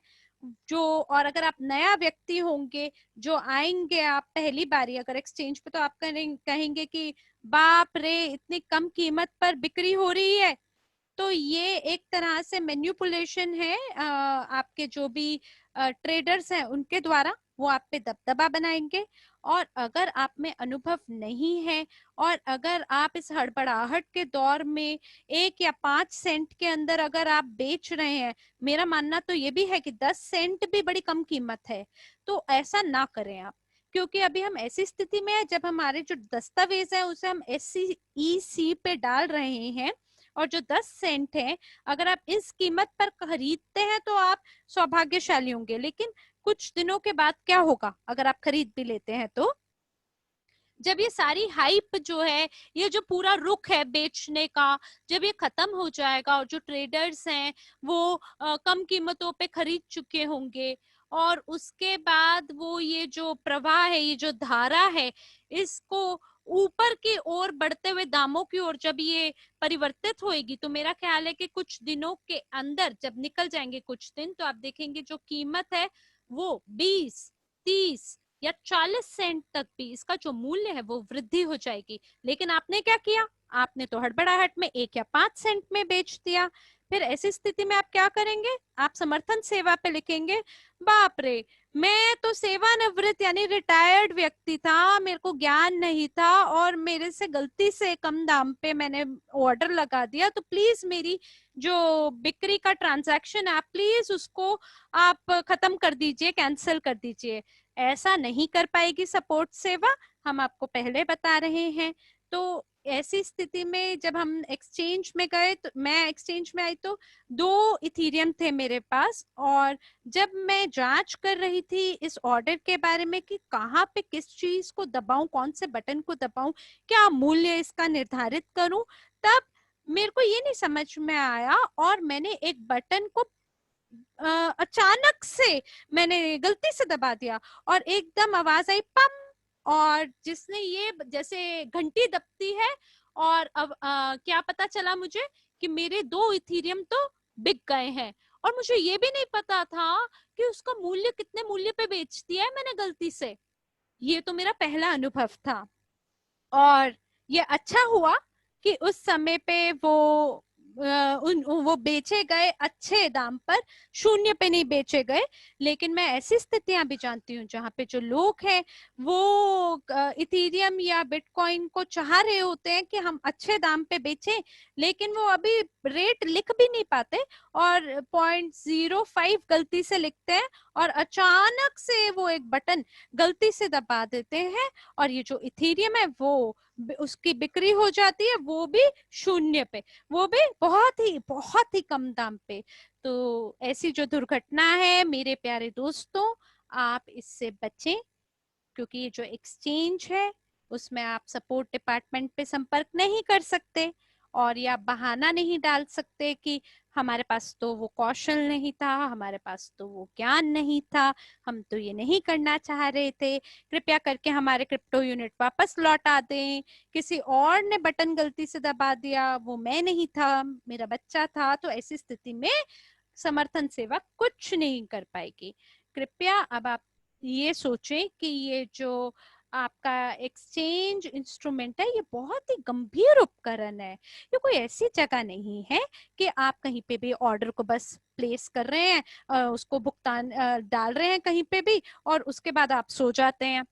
जो, और अगर आप नया व्यक्ति होंगे जो आएंगे आप पहली बारी अगर एक्सचेंज पे, तो आप कहेंगे कि बाप रे इतनी कम कीमत पर बिक्री हो रही है। तो ये एक तरह से मैन्युपुलेशन है आपके जो भी ट्रेडर्स हैं उनके द्वारा, वो आप पे दबदबा बनाएंगे। और अगर आप में अनुभव नहीं है और अगर आप इस हड़बड़ाहट के दौर में 1 या 5 सेंट के अंदर अगर आप बेच रहे हैं, मेरा मानना तो ये भी है कि 10 सेंट भी बड़ी कम कीमत है, तो ऐसा ना करें आप। क्योंकि अभी हम ऐसी स्थिति में है जब हमारे जो दस्तावेज है उसे हम SCEC पे डाल रहे हैं, और जो 10 सेंट है अगर आप इस कीमत पर खरीदते हैं तो आप सौभाग्यशाली होंगे। लेकिन कुछ दिनों के बाद क्या होगा अगर आप खरीद भी लेते हैं तो, जब ये सारी हाइप जो है, ये जो पूरा रुख है बेचने का, जब ये खत्म हो जाएगा और जो ट्रेडर्स हैं वो कम कीमतों पे खरीद चुके होंगे, और उसके बाद वो ये जो प्रवाह है, ये जो धारा है, इसको ऊपर की ओर बढ़ते हुए दामों की ओर जब ये परिवर्तित होएगी, तो मेरा ख्याल है कि कुछ दिनों के अंदर जब निकल जाएंगे कुछ दिन, तो आप देखेंगे जो कीमत है वो 20, 30 या 40 सेंट तक भी इसका जो मूल्य है वो वृद्धि हो जाएगी। लेकिन आपने क्या किया, आपने तो हड़बड़ाहट में 1 या 5 सेंट में बेच दिया। फिर ऐसी स्थिति में आप क्या करेंगे, आप समर्थन सेवा पे लिखेंगे, बाप रे मैं तो सेवानिवृत्त यानी रिटायर्ड व्यक्ति था, मेरे को ज्ञान नहीं था और मेरे से गलती से कम दाम पे मैंने ऑर्डर लगा दिया, तो प्लीज मेरी जो बिक्री का ट्रांजैक्शन है आप प्लीज उसको आप खत्म कर दीजिए, कैंसिल कर दीजिए। ऐसा नहीं कर पाएगी सपोर्ट सेवा, हम आपको पहले बता रहे हैं। तो ऐसी स्थिति में जब हम एक्सचेंज में गए, तो मैं एक्सचेंज में आई तो 2 इथीरियम थे मेरे पास, और जब मैं जांच कर रही थी इस ऑर्डर के बारे में कि कहाँ पे किस चीज को दबाऊं, कौन से बटन को दबाऊं, क्या मूल्य इसका निर्धारित करूं, तब मेरे को ये नहीं समझ में आया और मैंने एक बटन को अचानक से मैंने गलती से दबा दिया और एकदम आवाज आई पम, और जिसने ये जैसे घंटी दबती है, और अब क्या पता चला मुझे कि मेरे 2 इथीरियम तो बिक गए हैं, और मुझे ये भी नहीं पता था कि उसका मूल्य कितने मूल्य पे बेच दिया है मैंने गलती से। ये तो मेरा पहला अनुभव था, और ये अच्छा हुआ कि उस समय पे वो बेचे गए अच्छे दाम पर, शून्य पे नहीं बेचे गए। लेकिन मैं ऐसी स्थितियां भी जानती हूँ जहाँ पे जो लोग हैं वो इथीरियम या बिटकॉइन को चाह रहे होते हैं कि हम अच्छे दाम पे बेचें, लेकिन वो अभी रेट लिख भी नहीं पाते और 0.05 गलती से लिखते हैं, और अचानक से वो एक बटन गलती से दबा देते हैं, और ये जो इथेरियम है वो उसकी बिक्री हो जाती है, वो भी शून्य पे, वो भी बहुत ही कम दाम पे। तो ऐसी जो दुर्घटना है मेरे प्यारे दोस्तों, आप इससे बचें, क्योंकि ये जो एक्सचेंज है उसमें आप सपोर्ट डिपार्टमेंट पे संपर्क नहीं कर सकते, और या बहाना नहीं डाल सकते कि हमारे पास तो वो कौशल नहीं था, हमारे पास तो वो ज्ञान नहीं था, हम तो ये नहीं करना चाह रहे थे, कृपया करके हमारे क्रिप्टो यूनिट वापस लौटा दें, किसी और ने बटन गलती से दबा दिया, वो मैं नहीं था, मेरा बच्चा था। तो ऐसी स्थिति में समर्थन सेवा कुछ नहीं कर पाएगी। कृपया अब आप ये सोचें कि ये जो आपका एक्सचेंज इंस्ट्रूमेंट है ये बहुत ही गंभीर उपकरण है, ये कोई ऐसी जगह नहीं है कि आप कहीं पे भी ऑर्डर को बस प्लेस कर रहे हैं, उसको भुगतान डाल रहे हैं कहीं पे भी और उसके बाद आप सो जाते हैं।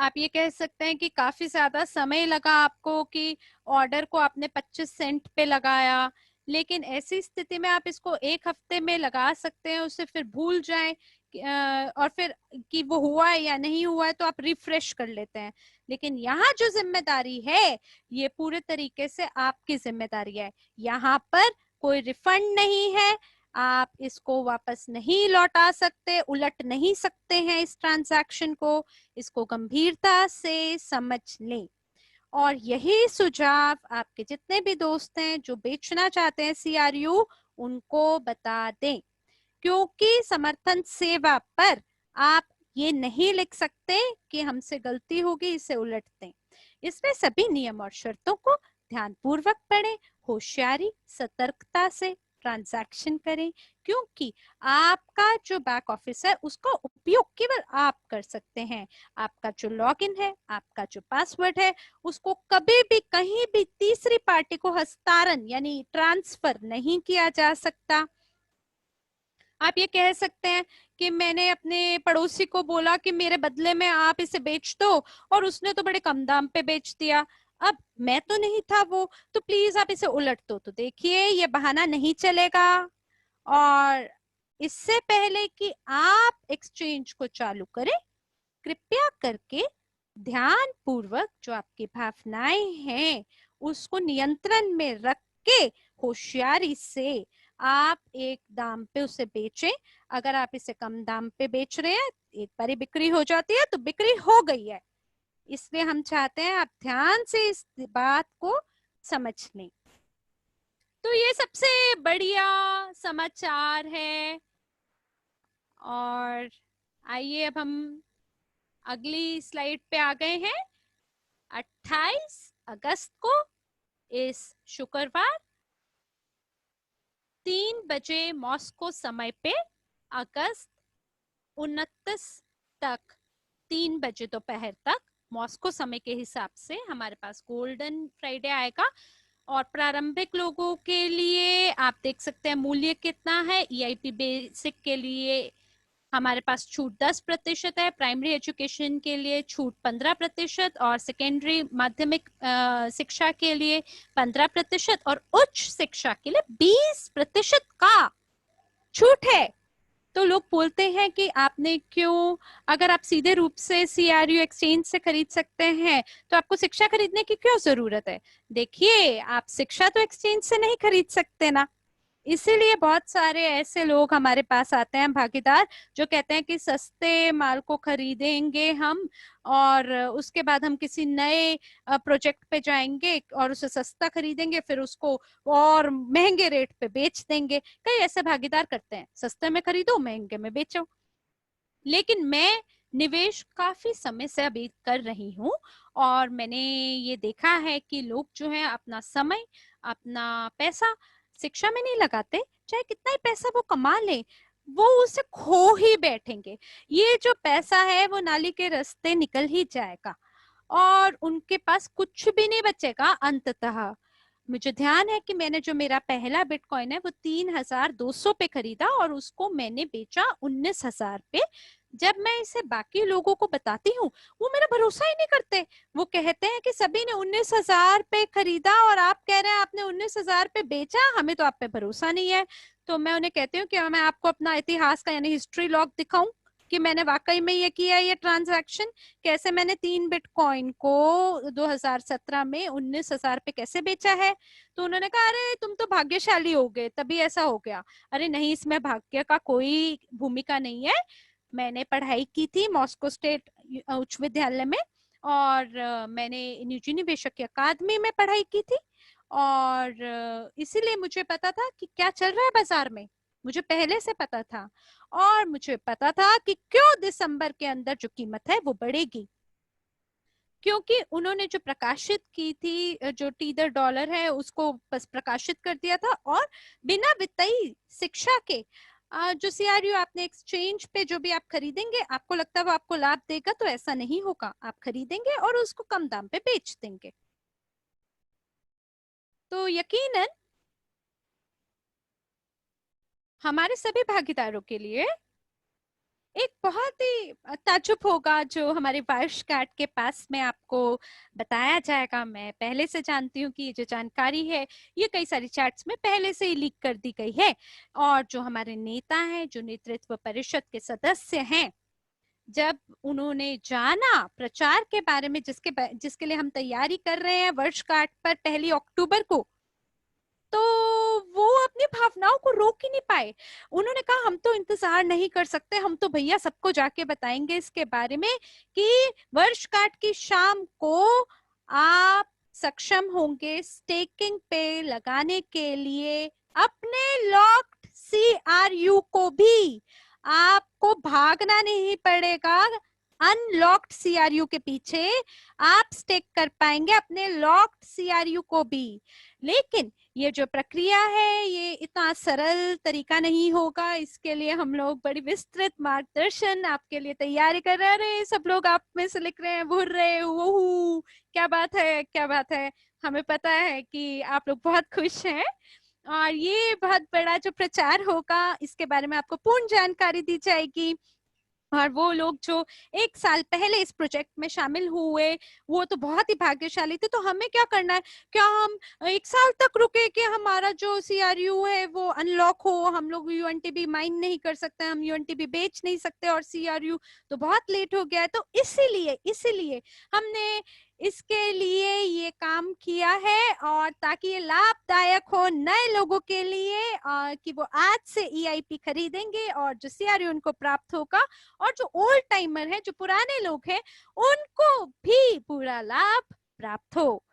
आप ये कह सकते हैं कि काफी ज्यादा समय लगा आपको कि ऑर्डर को आपने 25 सेंट पे लगाया, लेकिन ऐसी स्थिति में आप इसको एक हफ्ते में लगा सकते हैं, उसे फिर भूल जाएं और फिर कि वो हुआ है या नहीं हुआ है तो आप रिफ्रेश कर लेते हैं। लेकिन यहाँ जो जिम्मेदारी है ये पूरे तरीके से आपकी जिम्मेदारी है। यहाँ पर कोई रिफंड नहीं है, आप इसको वापस नहीं लौटा सकते, उलट नहीं सकते हैं इस ट्रांजैक्शन को। इसको गंभीरता से समझ लें और यही सुझाव आपके जितने भी दोस्त हैं जो बेचना चाहते हैं सीआरयू उनको बता दें, क्योंकि समर्थन सेवा पर आप ये नहीं लिख सकते कि हमसे गलती होगी, इसे उलट दें। इसमें सभी नियम और शर्तों को ध्यानपूर्वक पढ़ें, होशियारी सतर्कता से ट्रांजैक्शन करें, क्योंकि आपका जो बैक ऑफिस है उसका उपयोग केवल आप कर सकते हैं। आपका जो लॉगिन है, आपका जो पासवर्ड है, उसको कभी भी कहीं भी तीसरी पार्टी को हस्तांतरण यानी ट्रांसफर नहीं किया जा सकता। आप ये कह सकते हैं कि मैंने अपने पड़ोसी को बोला कि मेरे बदले में आप इसे बेच दो और उसने तो बड़े कम दाम पे बेच दिया, अब मैं तो नहीं था वो, तो प्लीज आप इसे उलट दो। तो देखिए ये बहाना नहीं चलेगा। और इससे पहले कि आप एक्सचेंज को चालू करें, कृपया करके ध्यान पूर्वक जो आपकी भावनाएं हैं उसको नियंत्रण में रख के होशियारी से आप एक दाम पे उसे बेचें। अगर आप इसे कम दाम पे बेच रहे हैं, एक बारी बिक्री हो जाती है तो बिक्री हो गई है, इसलिए हम चाहते हैं आप ध्यान से इस बात को समझ लें। तो ये सबसे बढ़िया समाचार है। और आइए अब हम अगली स्लाइड पे आ गए हैं। 28 अगस्त को इस शुक्रवार 3 बजे मॉस्को समय पे अगस्त 29 तक 3 बजे दोपहर तक मॉस्को समय के हिसाब से हमारे पास गोल्डन फ्राइडे आएगा। और प्रारंभिक लोगों के लिए आप देख सकते हैं मूल्य कितना है। ईआईपी बेसिक के लिए हमारे पास छूट 10% है, प्राइमरी एजुकेशन के लिए छूट 15% और सेकेंडरी माध्यमिक शिक्षा के लिए 15% और उच्च शिक्षा के लिए 20% का छूट है। तो लोग बोलते हैं कि आपने क्यों, अगर आप सीधे रूप से सीआरयू एक्सचेंज से खरीद सकते हैं तो आपको शिक्षा खरीदने की क्यों जरूरत है? देखिए आप शिक्षा तो एक्सचेंज से नहीं खरीद सकते ना, इसीलिए बहुत सारे ऐसे लोग हमारे पास आते हैं भागीदार जो कहते हैं कि सस्ते माल को खरीदेंगे हम और उसके बाद हम किसी नए प्रोजेक्ट पे जाएंगे और उसे सस्ता खरीदेंगे, फिर उसको और महंगे रेट पे बेच देंगे। कई ऐसे भागीदार करते हैं, सस्ते में खरीदो महंगे में बेचो। लेकिन मैं निवेश काफी समय से अभी कर रही हूँ और मैंने ये देखा है कि लोग जो है अपना समय अपना पैसा शिक्षा में नहीं लगाते, चाहे कितना ही पैसा वो कमा ले वो उसे खो ही बैठेंगे। ये जो पैसा है वो नाली के रास्ते निकल ही जाएगा और उनके पास कुछ भी नहीं बचेगा अंततः। मुझे ध्यान है कि मैंने जो मेरा पहला बिटकॉइन है वो 3200 पे खरीदा और उसको मैंने बेचा 19,000 पे। जब मैं इसे बाकी लोगों को बताती हूँ वो मेरा भरोसा ही नहीं करते। वो कहते हैं कि सभी ने 19,000 पे खरीदा और आप कह रहे हैं आपने 19,000 पे बेचा, हमें तो आप पे भरोसा नहीं है। तो मैं उन्हें कहती हूँ कि मैं आपको अपना इतिहास का यानी हिस्ट्री लॉग दिखाऊं कि मैंने वाकई में ये किया ये ट्रांजैक्शन, कैसे मैंने 3 बिटकॉइन को 2017 में 19,000 पे कैसे बेचा है। तो उन्होंने कहा अरे तुम तो भाग्यशाली हो गए तभी ऐसा हो गया। अरे नहीं, इसमें भाग्य का कोई भूमिका नहीं है। मैंने पढ़ाई की थी मॉस्को स्टेट उच्च विद्यालय में और मैंने निजी निवेशक अकादमी में पढ़ाई की थी और इसीलिए मुझे पता था कि क्या चल रहा है बाजार में, मुझे पहले से पता था। और मुझे पता था कि क्यों दिसंबर के अंदर जो कीमत है वो बढ़ेगी, क्योंकि उन्होंने जो प्रकाशित की थी जो टीदर डॉलर है उसको बस प्रकाशित कर दिया था और बिना वित्तीय शिक्षा के जो सीआरयू आपने एक्सचेंज पे जो भी आप खरीदेंगे आपको लगता है वो आपको लाभ देगा, तो ऐसा नहीं होगा। आप खरीदेंगे और उसको कम दाम पे बेच देंगे। तो यकीनन हमारे सभी भागीदारों के लिए एक बहुत ही ताज्जुब होगा जो हमारे वर्षगांठ के पास में आपको बताया जाएगा। मैं पहले से जानती हूँ कि ये जो जानकारी है ये कई सारी चैट्स में पहले से ही लीक कर दी गई है, और जो हमारे नेता हैं, जो नेतृत्व परिषद के सदस्य हैं, जब उन्होंने जाना प्रचार के बारे में जिसके लिए हम तैयारी कर रहे हैं वर्षगांठ पर 1 अक्टूबर को, तो वो अपनी भावनाओं को रोक ही नहीं पाए। उन्होंने कहा हम तो इंतजार नहीं कर सकते, हम तो भैया सबको जाके बताएंगे इसके बारे में कि वर्षगांठ की शाम को आप सक्षम होंगे स्टेकिंग पे लगाने के लिए अपने लॉक्ड CRU को भी। आपको भागना नहीं पड़ेगा अनलॉक्ड CRU के पीछे, आप स्टेक कर पाएंगे अपने लॉक्ड CRU को भी। लेकिन ये जो प्रक्रिया है ये इतना सरल तरीका नहीं होगा, इसके लिए हम लोग बड़ी विस्तृत मार्गदर्शन आपके लिए तैयारी कर रहे हैं। सब लोग आप में से लिख रहे हैं भूर रहे वो, क्या बात है, क्या बात है। हमें पता है कि आप लोग बहुत खुश हैं, और ये बहुत बड़ा जो प्रचार होगा इसके बारे में आपको पूर्ण जानकारी दी जाएगी। और वो लोग जो 1 साल पहले इस प्रोजेक्ट में शामिल हुए वो तो बहुत ही भाग्यशाली थे। तो हमें क्या करना है, क्या हम 1 साल तक रुके कि हमारा जो CRU है वो अनलॉक हो? हम लोग UNTB माइन नहीं कर सकते, हम UNTB बेच नहीं सकते, और CRU तो बहुत लेट हो गया है। तो इसीलिए हमने इसके लिए ये काम किया है, और ताकि ये लाभदायक हो नए लोगों के लिए कि वो आज से EIP खरीदेंगे और जो CRU उनको प्राप्त होगा, और जो ओल्ड टाइमर है, जो पुराने लोग हैं, उनको भी पूरा लाभ प्राप्त हो।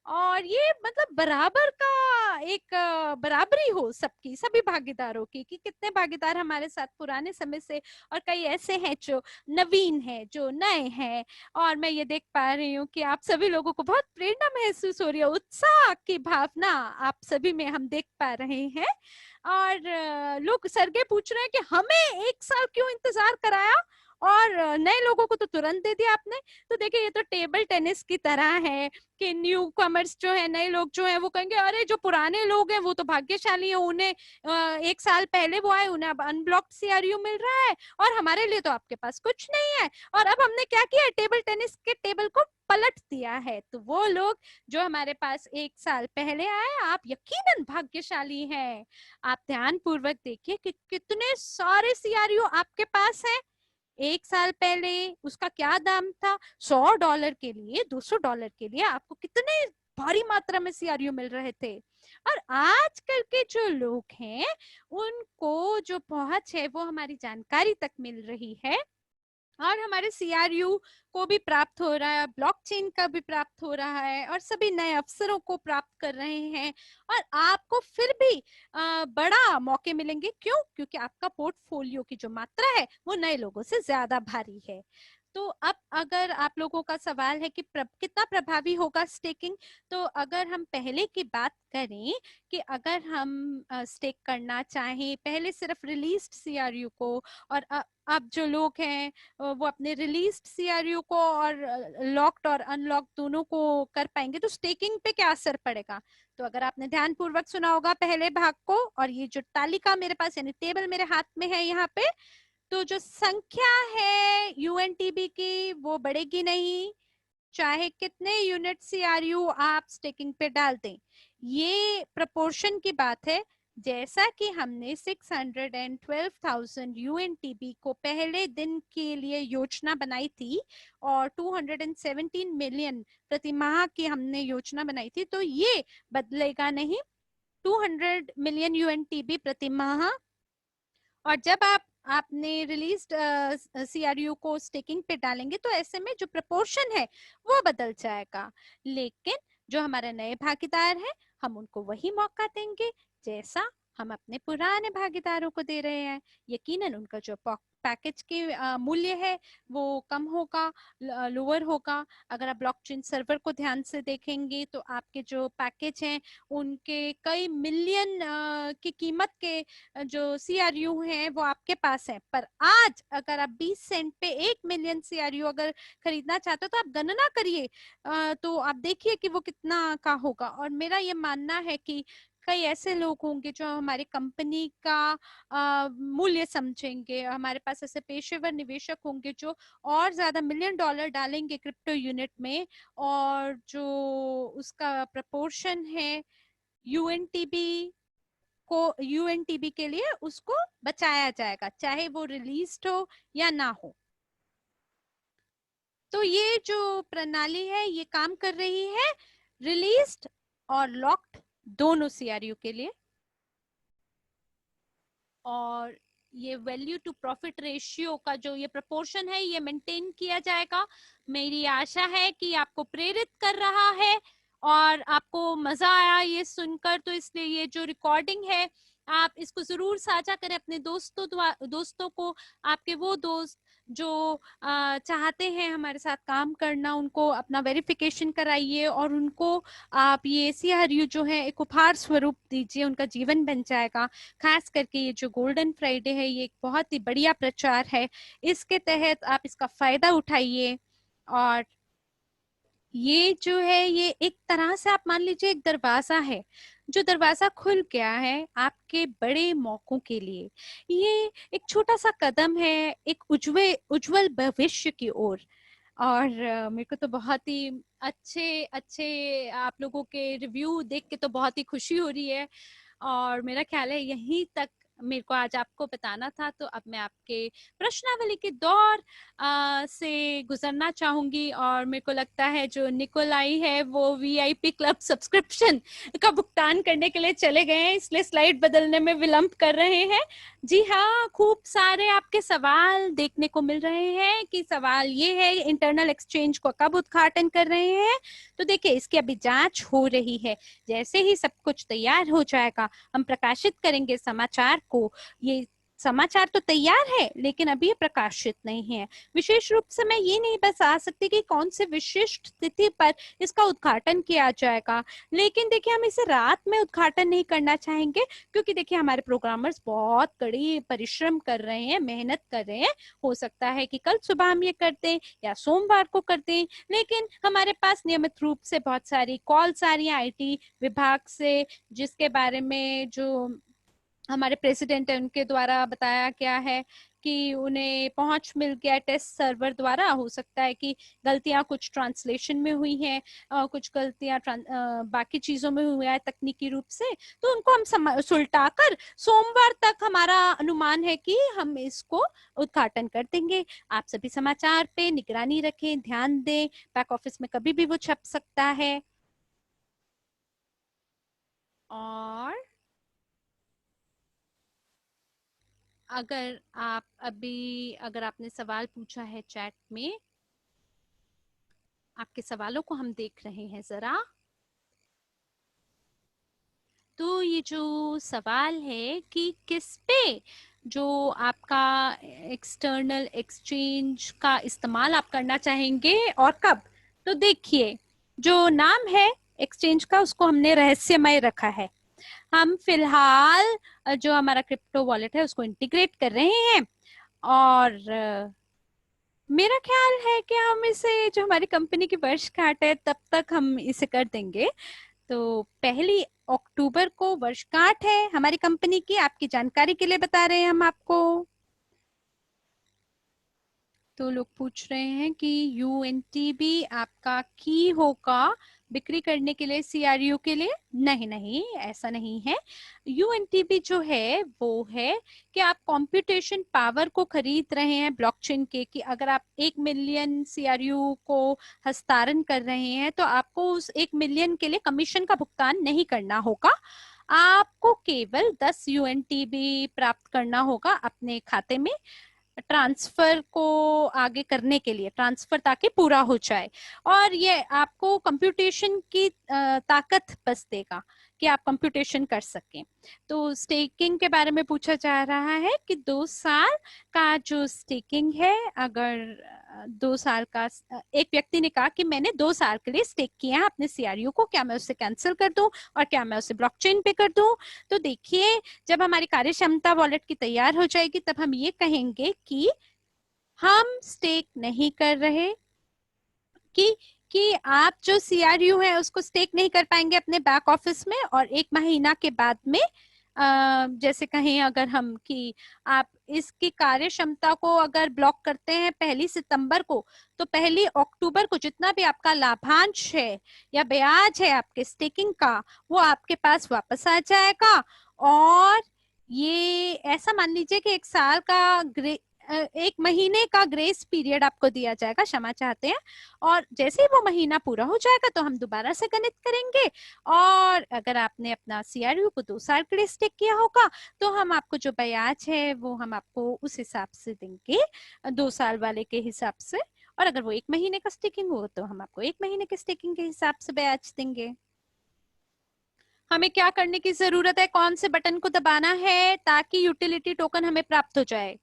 और ये मतलब बराबर का एक बराबरी हो सबकी, सभी भागीदारों की, कि कितने भागीदार हमारे साथ पुराने समय से, और कई ऐसे हैं जो नवीन हैं, जो नए हैं। और मैं ये देख पा रही हूँ कि आप सभी लोगों को बहुत प्रेरणा महसूस हो रही है, उत्साह की भावना आप सभी में हम देख पा रहे हैं। और लोग सरगे पूछ रहे हैं कि हमें 1 साल क्यों इंतजार कराया, और नए लोगों को तो तुरंत दे दिया आपने। तो देखिए ये तो टेबल टेनिस की तरह है कि न्यू कमर्स जो है, नए लोग जो है, वो कहेंगे अरे जो पुराने लोग हैं वो तो भाग्यशाली है, उन्हें 1 साल पहले वो आए, उन्हें अब अनब्लॉक्ड CRU मिल रहा है, और हमारे लिए तो आपके पास कुछ नहीं है। और अब हमने क्या किया, टेबल टेनिस के टेबल को पलट दिया है। तो वो लोग जो हमारे पास 1 साल पहले आए, आप यकीनन भाग्यशाली हैं। आप ध्यान पूर्वक देखिए कि कितने सारे CRU आपके पास है। 1 साल पहले उसका क्या दाम था, $100 के लिए, $200 के लिए आपको कितने भारी मात्रा में CRU मिल रहे थे। और आजकल के जो लोग हैं उनको जो पहुंच है वो हमारी जानकारी तक मिल रही है, और हमारे CRU को भी प्राप्त हो रहा है, ब्लॉकचेन का भी प्राप्त हो रहा है, और सभी नए अवसरों को प्राप्त कर रहे हैं। और आपको फिर भी बड़ा मौके मिलेंगे, क्यों? क्योंकि आपका पोर्टफोलियो की जो मात्रा है वो नए लोगों से ज्यादा भारी है। तो अब अगर आप लोगों का सवाल है कि कितना प्रभावी होगा स्टेकिंग, तो अगर हम पहले की बात करें कि अगर हम स्टेक करना चाहें पहले सिर्फ रिलीज्ड CRU को, और अब जो लोग हैं वो अपने रिलीज्ड CRU को और लॉक्ड और अनलॉक्ड दोनों को कर पाएंगे, तो स्टेकिंग पे क्या असर पड़ेगा? तो अगर आपने ध्यान पूर्वक सुना होगा पहले भाग को, और ये जो तालिका मेरे पास यानी टेबल मेरे हाथ में है यहाँ पे, तो जो संख्या है UNTB की वो बढ़ेगी नहीं, चाहे कितने यूनिट CRU आप स्टेकिंग पे डाल दें। ये प्रोपोर्शन की बात है। जैसा कि हमने 612,000 UNTB को पहले दिन के लिए योजना बनाई थी, और 217 मिलियन प्रति माह की हमने योजना बनाई थी, तो ये बदलेगा नहीं, 200 मिलियन UNTB प्रति माह। और जब आपने रिलीज्ड CRU को स्टेकिंग पे डालेंगे तो ऐसे में जो प्रपोर्शन है वो बदल जाएगा। लेकिन जो हमारे नए भागीदार हैं हम उनको वही मौका देंगे जैसा हम अपने पुराने भागीदारों को दे रहे हैं। यकीनन उनका जो पैकेज की मूल्य है वो कम होगा, लोअर होगा। अगर आप ब्लॉकचेन सर्वर को ध्यान से देखेंगे तो आपके जो पैकेज हैं उनके कई मिलियन की कीमत के जो CRU हैं वो आपके पास है। पर आज अगर आप 20 सेंट पे 1 मिलियन CRU अगर खरीदना चाहते हो तो आप गणना करिए, तो आप देखिए कि वो कितना का होगा। और मेरा ये मानना है कि कई ऐसे लोग होंगे जो हमारी कंपनी का मूल्य समझेंगे। हमारे पास ऐसे पेशेवर निवेशक होंगे जो और ज्यादा $1 million डालेंगे क्रिप्टो यूनिट में, और जो उसका प्रपोर्शन है यूएनटीबी के लिए उसको बचाया जाएगा, चाहे वो रिलीज हो या ना हो। तो ये जो प्रणाली है ये काम कर रही है रिलीज्ड और लॉक्ड दोनों सीआरयू के लिए। और ये वैल्यू टू प्रॉफिट रेशियो का जो ये प्रोपोर्शन है ये मेंटेन किया जाएगा। मेरी आशा है कि आपको प्रेरित कर रहा है और आपको मजा आया ये सुनकर, तो इसलिए ये जो रिकॉर्डिंग है आप इसको जरूर साझा करें अपने दोस्तों को। आपके वो दोस्त जो चाहते हैं हमारे साथ काम करना, उनको अपना वेरिफिकेशन कराइए और उनको आप ये सीआरयू जो है एक उपहार स्वरूप दीजिए, उनका जीवन बन जाएगा। खास करके ये जो गोल्डन फ्राइडे है ये एक बहुत ही बढ़िया प्रचार है, इसके तहत आप इसका फायदा उठाइए। और ये जो है ये एक तरह से आप मान लीजिए एक दरवाजा है, जो दरवाजा खुल गया है आपके बड़े मौकों के लिए। ये एक छोटा सा कदम है एक उज्जवल भविष्य की ओर। और मेरे को तो बहुत ही अच्छे अच्छे आप लोगों के रिव्यू देख के तो बहुत ही खुशी हो रही है। और मेरा ख्याल है यहीं तक मेरे को आज आपको बताना था। तो अब मैं आपके प्रश्नावली के दौर से गुजरना चाहूंगी। और मेरे को लगता है जो निकोलाई है वो वीआईपी क्लब सब्सक्रिप्शन का भुगतान करने के लिए चले गए हैं, इसलिए स्लाइड बदलने में विलंब कर रहे हैं। जी हाँ, खूब सारे आपके सवाल देखने को मिल रहे हैं कि सवाल ये है इंटरनल एक्सचेंज को कब उद्घाटन कर रहे हैं। तो देखिए इसकी अभी जांच हो रही है, जैसे ही सब कुछ तैयार हो जाएगा हम प्रकाशित करेंगे समाचार को। ये समाचार तो तैयार है लेकिन अभी ये प्रकाशित नहीं है। विशेष रूप से मैं ये नहीं बता सकती कि कौन से विशिष्ट तिथि पर इसका उद्घाटन किया जाएगा, लेकिन देखिए हम इसे रात में उद्घाटन नहीं करना चाहेंगे, क्योंकि देखिए हमारे प्रोग्रामर्स बहुत कड़ी परिश्रम कर रहे हैं, मेहनत कर रहे हैं। हो सकता है कि कल सुबह हम ये कर दें या सोमवार को कर दें, लेकिन हमारे पास नियमित रूप से बहुत सारी कॉल्स आ रही हैं आईटी विभाग से, जिसके बारे में जो हमारे प्रेसिडेंट है उनके द्वारा बताया गया है कि उन्हें पहुंच मिल गया टेस्ट सर्वर द्वारा। हो सकता है कि गलतियां कुछ ट्रांसलेशन में हुई हैं, कुछ गलतियां बाकी चीजों में हुआ है तकनीकी रूप से, तो उनको हम सुलटाकर सोमवार तक हमारा अनुमान है कि हम इसको उद्घाटन कर देंगे। आप सभी समाचार पे निगरानी रखें, ध्यान दें, बैक ऑफिस में कभी भी वो छप सकता है। और अगर आपने सवाल पूछा है चैट में, आपके सवालों को हम देख रहे हैं जरा। तो ये जो सवाल है कि किस पे जो आपका एक्सटर्नल एक्सचेंज का इस्तेमाल आप करना चाहेंगे और कब, तो देखिए जो नाम है एक्सचेंज का उसको हमने रहस्यमय रखा है। हम फिलहाल जो हमारा क्रिप्टो वॉलेट है उसको इंटीग्रेट कर रहे हैं, और मेरा ख्याल है कि हम इसे जो हमारी कंपनी की वर्षगांठ है तब तक हम इसे कर देंगे। तो 1 अक्टूबर को वर्षगांठ है हमारी कंपनी की, आपकी जानकारी के लिए बता रहे हैं हम आपको। तो लोग पूछ रहे हैं कि यूएनटीबी आपका की होगा बिक्री करने के लिए सीआरयू के लिए। नहीं नहीं, ऐसा नहीं है। यूएनटीबी जो है वो है कि आप कंप्यूटेशन पावर को खरीद रहे हैं ब्लॉकचेन के, कि अगर आप 1 मिलियन सीआरयू को हस्तांतरण कर रहे हैं तो आपको उस 1 मिलियन के लिए कमीशन का भुगतान नहीं करना होगा। आपको केवल 10 यूएनटीबी प्राप्त करना होगा अपने खाते में ट्रांसफर को आगे करने के लिए, ट्रांसफर ताकि पूरा हो जाए। और ये आपको कंप्यूटेशन की ताकत बस देगा कि आप कंप्यूटेशन कर सकें। तो स्टेकिंग के बारे में पूछा जा रहा है कि 2 साल का जो स्टेकिंग है, अगर 2 साल का, एक व्यक्ति ने कहा कि मैंने 2 साल के लिए स्टेक किया है अपने सीआरयू को, क्या मैं उसे कैंसिल कर दूं और क्या मैं उसे ब्लॉकचेन पे कर दूं। तो देखिए जब हमारी कार्यक्षमता वॉलेट की तैयार हो जाएगी तब हम ये कहेंगे कि हम स्टेक नहीं कर रहे, कि कि आप जो CRU है उसको स्टेक नहीं कर पाएंगे अपने बैक ऑफिस में, और 1 महीना के बाद में जैसे कहें अगर हम कि आप इसकी कार्य क्षमता को अगर ब्लॉक करते हैं 1 सितंबर को, तो 1 अक्टूबर को जितना भी आपका लाभांश है या ब्याज है आपके स्टेकिंग का, वो आपके पास वापस आ जाएगा। और ये ऐसा मान लीजिए कि 1 साल का 1 महीने का ग्रेस पीरियड आपको दिया जाएगा, क्षमा चाहते हैं। और जैसे ही वो महीना पूरा हो जाएगा तो हम दोबारा से गणित करेंगे, और अगर आपने अपना CRU को 2 साल के लिए स्टेक किया होगा तो हम आपको जो ब्याज है वो हम आपको उस हिसाब से देंगे, 2 साल वाले के हिसाब से। और अगर वो 1 महीने का स्टेकिंग हो तो हम आपको 1 महीने के स्टेकिंग के हिसाब से ब्याज देंगे। हमें क्या करने की जरूरत है, कौन से बटन को दबाना है ताकि यूटिलिटी टोकन हमें प्राप्त हो जाए?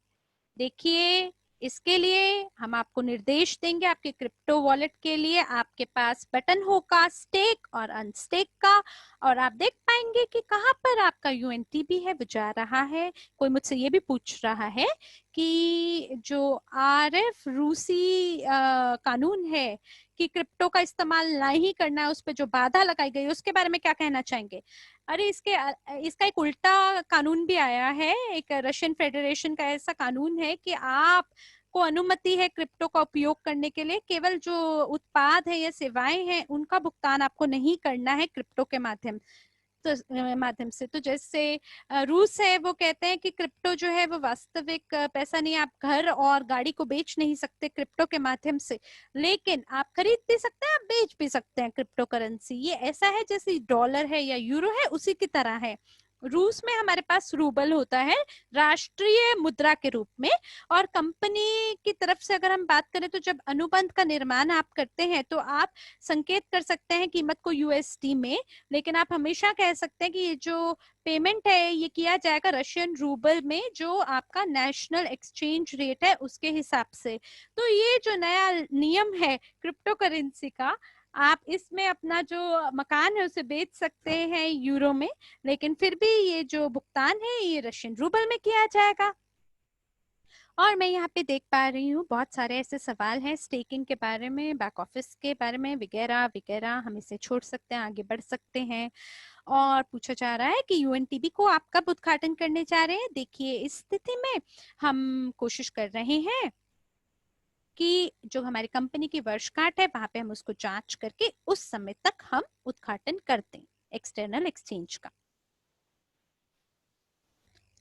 देखिए, इसके लिए हम आपको निर्देश देंगे। आपके क्रिप्टो वॉलेट के लिए आपके पास बटन होगा स्टेक और अनस्टेक का, और आप देख पाएंगे कि कहाँ पर आपका UNTB है वो जा रहा है। कोई मुझसे ये भी पूछ रहा है कि जो RF रूसी कानून है कि क्रिप्टो का इस्तेमाल नहीं करना है, उस पर जो बाधा लगाई गई है उसके बारे में क्या कहना चाहेंगे? अरे इसका एक उल्टा कानून भी आया है। एक रशियन फेडरेशन का ऐसा कानून है कि आप को अनुमति है क्रिप्टो का उपयोग करने के लिए, केवल जो उत्पाद है या सेवाएं हैं उनका भुगतान आपको नहीं करना है क्रिप्टो के माध्यम से। तो जैसे रूस है वो कहते हैं कि क्रिप्टो जो है वो वास्तविक पैसा नहीं, आप घर और गाड़ी को बेच नहीं सकते क्रिप्टो के माध्यम से, लेकिन आप खरीद भी सकते हैं, आप बेच भी सकते हैं क्रिप्टो करेंसी। ये ऐसा है जैसे डॉलर है या यूरो है, उसी की तरह है। रूस में हमारे पास रूबल होता है राष्ट्रीय मुद्रा के रूप में, और कंपनी की तरफ से अगर हम बात करें तो जब अनुबंध का निर्माण आप करते हैं तो आप संकेत कर सकते हैं कीमत को USD में, लेकिन आप हमेशा कह सकते हैं कि ये जो पेमेंट है ये किया जाएगा रशियन रूबल में, जो आपका नेशनल एक्सचेंज रेट है उसके हिसाब से। तो ये जो नया नियम है क्रिप्टो करेंसी का, आप इसमें अपना जो मकान है उसे बेच सकते हैं यूरो में, लेकिन फिर भी ये जो भुगतान है ये रशियन रूबल में किया जाएगा। और मैं यहाँ पे देख पा रही हूँ बहुत सारे ऐसे सवाल हैं स्टेकिंग के बारे में, बैक ऑफिस के बारे में वगैरह वगैरह। हम इसे छोड़ सकते हैं, आगे बढ़ सकते हैं। और पूछा जा रहा है कि UNTB को आप कब उद्घाटन करने जा रहे हैं? देखिए, इस स्थिति में हम कोशिश कर रहे हैं कि जो हमारी कंपनी की वर्षगांठ है वहां पे हम उसको जांच करके उस समय तक हम उद्घाटन करते हैं एक्सटर्नल एक्सचेंज का।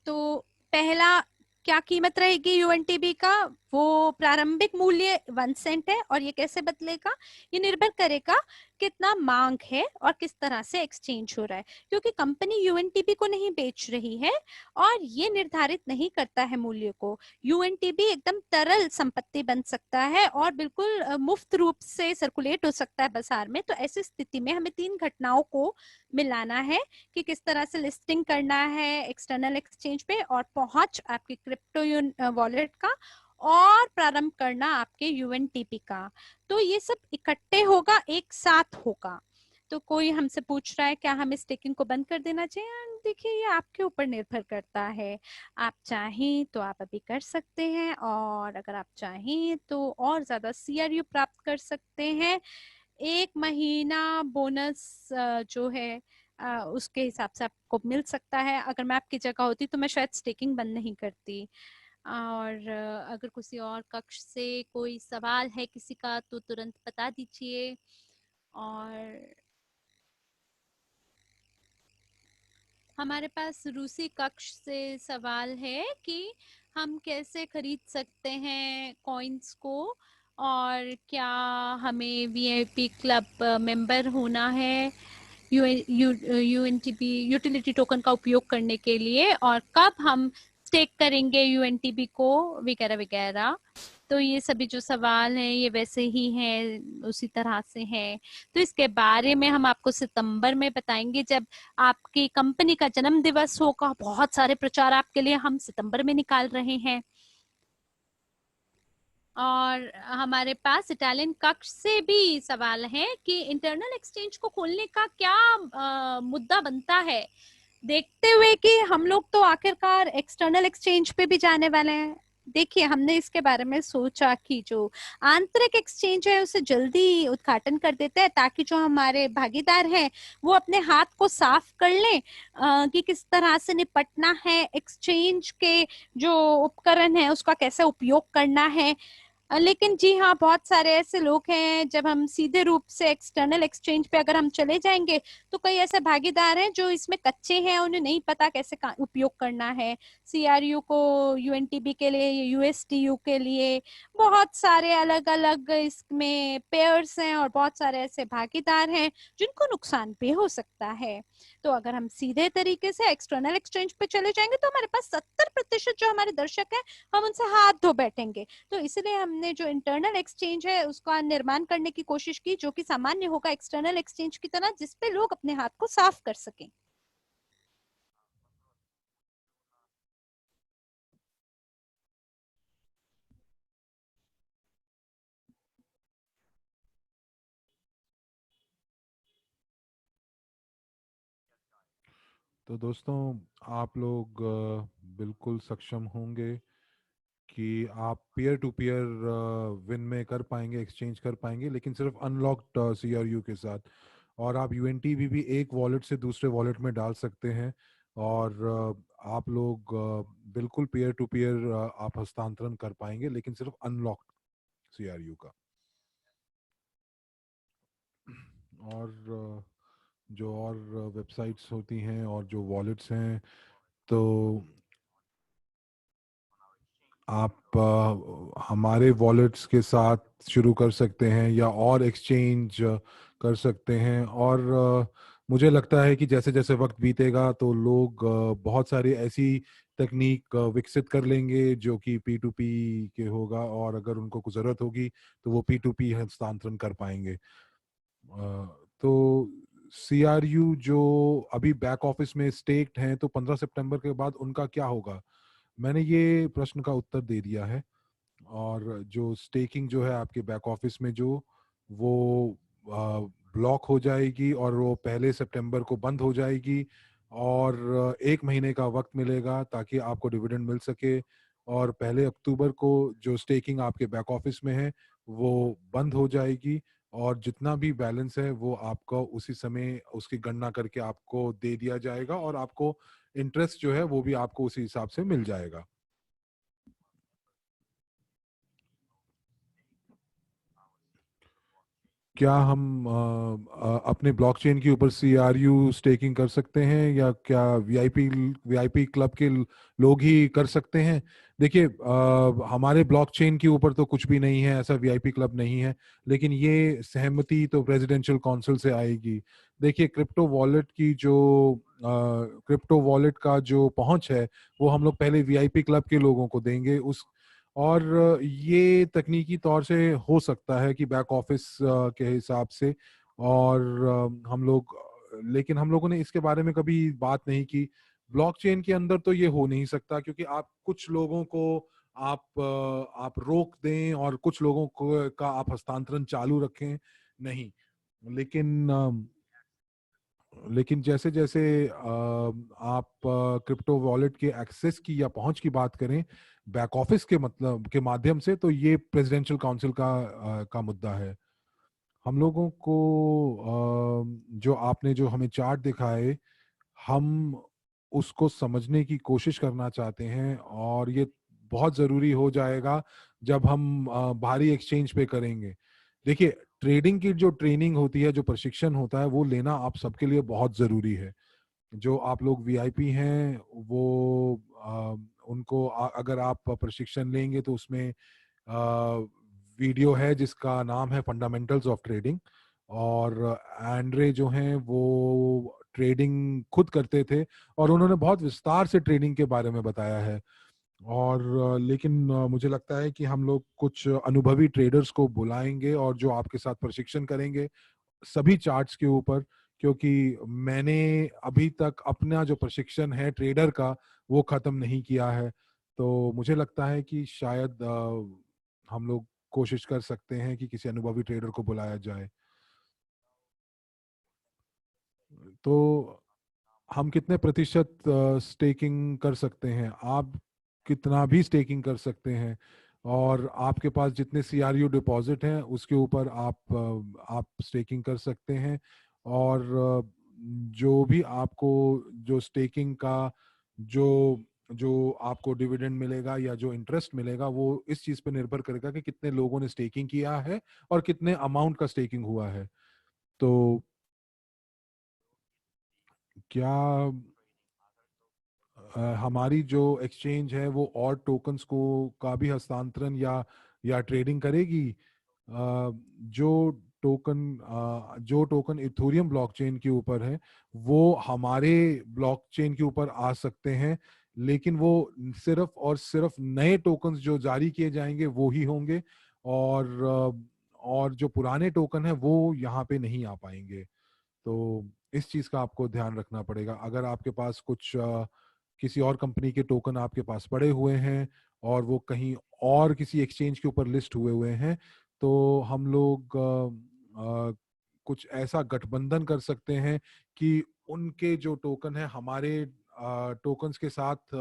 तो पहला क्या कीमत रहेगी UNTB का? वो प्रारंभिक मूल्य 1 सेंट है, और ये कैसे बदलेगा? ये निर्भर करेगा कितना मांग है और किस तरह से एक्सचेंज हो रहा है, क्योंकि कंपनी UNTB को नहीं बेच रही है और ये निर्धारित नहीं करता है मूल्य को। UNTB एकदम तरल संपत्ति बन सकता है और बिल्कुल मुफ्त रूप से सर्कुलेट हो सकता है बाजार में। तो ऐसी स्थिति में हमें 3 घटनाओं को मिलाना है कि किस तरह से लिस्टिंग करना है एक्सटर्नल एक्सचेंज पे, और पहुंच आपकी क्रिप्टो वॉलेट का, और प्रारंभ करना आपके UNTB का। तो ये सब इकट्ठे होगा, एक साथ होगा। तो कोई हमसे पूछ रहा है क्या हमें स्टेकिंग को बंद कर देना चाहिए? देखिए, ये आपके ऊपर निर्भर करता है। आप चाहें तो आप अभी कर सकते हैं, और अगर आप चाहें तो और ज्यादा CRU प्राप्त कर सकते हैं। 1 महीना बोनस जो है उसके हिसाब से आपको मिल सकता है। अगर मैं आपकी जगह होती तो मैं शायद स्टेकिंग बंद नहीं करती। और अगर किसी और कक्ष से कोई सवाल है किसी का तो तुरंत बता दीजिए। और हमारे पास रूसी कक्ष से सवाल है कि हम कैसे खरीद सकते हैं कॉइन्स को, और क्या हमें VIP क्लब मेंबर होना है UNTB यूटिलिटी टोकन का उपयोग करने के लिए, और कब हम स्टेक करेंगे UNTB को, वगैरह वगैरह। तो ये सभी जो सवाल हैं ये वैसे ही हैं, उसी तरह से हैं। तो इसके बारे में हम आपको सितंबर में बताएंगे जब आपकी कंपनी का जन्म दिवस होगा। बहुत सारे प्रचार आपके लिए हम सितंबर में निकाल रहे हैं। और हमारे पास इटालियन कक्ष से भी सवाल है कि इंटरनल एक्सचेंज को खोलने का क्या मुद्दा बनता है, देखते हुए कि हम लोग तो आखिरकार एक्सटर्नल एक्सचेंज पे भी जाने वाले हैं। देखिए, हमने इसके बारे में सोचा कि जो आंतरिक एक्सचेंज है उसे जल्दी उद्घाटन कर देते हैं, ताकि जो हमारे भागीदार हैं वो अपने हाथ को साफ कर लें कि किस तरह से निपटना है, एक्सचेंज के जो उपकरण है उसका कैसे उपयोग करना है। लेकिन जी हाँ, बहुत सारे ऐसे लोग हैं, जब हम सीधे रूप से एक्सटर्नल एक्सचेंज पे अगर हम चले जाएंगे तो कई ऐसे भागीदार हैं जो इसमें कच्चे हैं, उन्हें नहीं पता कैसे उपयोग करना है। सीआरयू को यूएनटीबी के लिए, यूएसटीयू के लिए बहुत सारे अलग अलग इसमें पेयर्स हैं और बहुत सारे ऐसे भागीदार हैं जिनको नुकसान भी हो सकता है। तो अगर हम सीधे तरीके से एक्सटर्नल एक्सचेंज पे चले जाएंगे तो हमारे पास 70% जो हमारे दर्शक हैं हम उनसे हाथ धो बैठेंगे। तो इसलिए हमने जो इंटरनल एक्सचेंज है उसका निर्माण करने की कोशिश की, जो कि सामान्य होगा एक्सटर्नल एक्सचेंज की तरह, जिसपे लोग अपने हाथ को साफ कर सकें। तो दोस्तों, आप लोग बिल्कुल सक्षम होंगे कि आप पीयर टू पीयर विन में कर पाएंगे, एक्सचेंज कर पाएंगे, लेकिन सिर्फ अनलॉक्ड सीआरयू के साथ। और आप यूएनटीवी भी एक वॉलेट से दूसरे वॉलेट में डाल सकते हैं। और आप लोग बिल्कुल पीयर टू पीयर आप हस्तांतरण कर पाएंगे, लेकिन सिर्फ अनलॉक्ड सीआरयू का। और जो और वेबसाइट्स होती हैं और जो वॉलेट्स हैं, तो आप हमारे वॉलेट्स के साथ शुरू कर सकते हैं या और एक्सचेंज कर सकते हैं। और मुझे लगता है कि जैसे जैसे वक्त बीतेगा तो लोग बहुत सारी ऐसी तकनीक विकसित कर लेंगे जो कि पी टू पी के होगा, और अगर उनको कुछ ज़रूरत होगी तो वो पी टू पी हस्तांतरण कर पाएंगे। तो सीआरयू जो अभी बैक ऑफिस में स्टेक्ड हैं, तो 15 सितंबर के बाद उनका क्या होगा? मैंने ये प्रश्न का उत्तर दे दिया है। और जो स्टेकिंग जो है आपके बैक ऑफिस में, जो वो ब्लॉक हो जाएगी और वो 1 सितंबर को बंद हो जाएगी। और 1 महीने का वक्त मिलेगा ताकि आपको डिविडेंड मिल सके। और 1 अक्टूबर को जो स्टेकिंग आपके बैक ऑफिस में है वो बंद हो जाएगी। और जितना भी बैलेंस है वो आपको उसी समय उसकी गणना करके आपको दे दिया जाएगा, और आपको इंटरेस्ट जो है वो भी आपको उसी हिसाब से मिल जाएगा। क्या हम अपने ब्लॉकचेन के ऊपर सीआरयू स्टेकिंग कर सकते हैं, या क्या वीआईपी वीआईपी क्लब के लोग ही कर सकते हैं? देखिए, हमारे ब्लॉकचेन के ऊपर तो कुछ भी नहीं है, ऐसा वीआईपी क्लब नहीं है। लेकिन ये सहमति तो प्रेसिडेंशियल काउंसिल से आएगी। देखिए, क्रिप्टो वॉलेट की जो क्रिप्टो वॉलेट का जो पहुंच है वो हम लोग पहले वीआईपी क्लब के लोगों को देंगे। उस और ये तकनीकी तौर से हो सकता है कि बैक ऑफिस के हिसाब से। और हम लोग, लेकिन हम लोगों ने इसके बारे में कभी बात नहीं की। ब्लॉकचेन के अंदर तो ये हो नहीं सकता, क्योंकि आप कुछ लोगों को आप रोक दें और कुछ लोगों को का आप हस्तांतरण चालू रखें, नहीं। लेकिन लेकिन जैसे जैसे आप क्रिप्टो वॉलेट के एक्सेस की या पहुंच की बात करें बैक ऑफिस के मतलब के माध्यम से, तो ये प्रेसिडेंशियल काउंसिल का मुद्दा है। हम लोगों को जो आपने जो हमें चार्ट दिखाए, हम उसको समझने की कोशिश करना चाहते हैं। और ये बहुत ज़रूरी हो जाएगा जब हम भारी एक्सचेंज पे करेंगे। देखिए, ट्रेडिंग की जो ट्रेनिंग होती है, जो प्रशिक्षण होता है, वो लेना आप सबके लिए बहुत ज़रूरी है। जो आप लोग वीआईपी हैं वो उनको अगर आप प्रशिक्षण लेंगे तो उसमें वीडियो है जिसका नाम है फंडामेंटल्स ऑफ ट्रेडिंग। और एंड्रे जो हैं वो ट्रेडिंग खुद करते थे, और उन्होंने बहुत विस्तार से ट्रेडिंग के बारे में बताया है। और लेकिन मुझे लगता है कि हम लोग कुछ अनुभवी ट्रेडर्स को बुलाएंगे और जो आपके साथ प्रशिक्षण करेंगे सभी चार्ट्स के ऊपर। क्योंकि मैंने अभी तक अपना जो प्रशिक्षण है ट्रेडर का वो खत्म नहीं किया है। तो मुझे लगता है कि शायद हम लोग कोशिश कर सकते हैं कि किसी अनुभवी ट्रेडर को बुलाया जाए। तो हम कितने प्रतिशत स्टेकिंग कर सकते हैं? आप कितना भी स्टेकिंग कर सकते हैं, और आपके पास जितने सीआरयू डिपॉजिट हैं उसके ऊपर आप स्टेकिंग कर सकते हैं। और जो भी आपको जो स्टेकिंग का जो जो आपको डिविडेंड मिलेगा या जो इंटरेस्ट मिलेगा, वो इस चीज पे निर्भर करेगा कि कितने लोगों ने स्टेकिंग किया है और कितने अमाउंट का स्टेकिंग हुआ है। तो क्या हमारी जो एक्सचेंज है वो और टोकन्स को का भी हस्तांतरण या ट्रेडिंग करेगी? जो टोकन इथोरियम ब्लॉकचेन के ऊपर है वो हमारे ब्लॉकचेन के ऊपर आ सकते हैं, लेकिन वो सिर्फ और सिर्फ नए टोकन्स जो जारी किए जाएंगे वो ही होंगे, और जो पुराने टोकन है वो यहाँ पे नहीं आ पाएंगे। तो इस चीज का आपको ध्यान रखना पड़ेगा। अगर आपके पास कुछ किसी और कंपनी के टोकन आपके पास पड़े हुए हैं और वो कहीं और किसी एक्सचेंज के ऊपर लिस्ट हुए हुए हैं, तो हम लोग कुछ ऐसा गठबंधन कर सकते हैं कि उनके जो टोकन है हमारे टोकन्स के साथ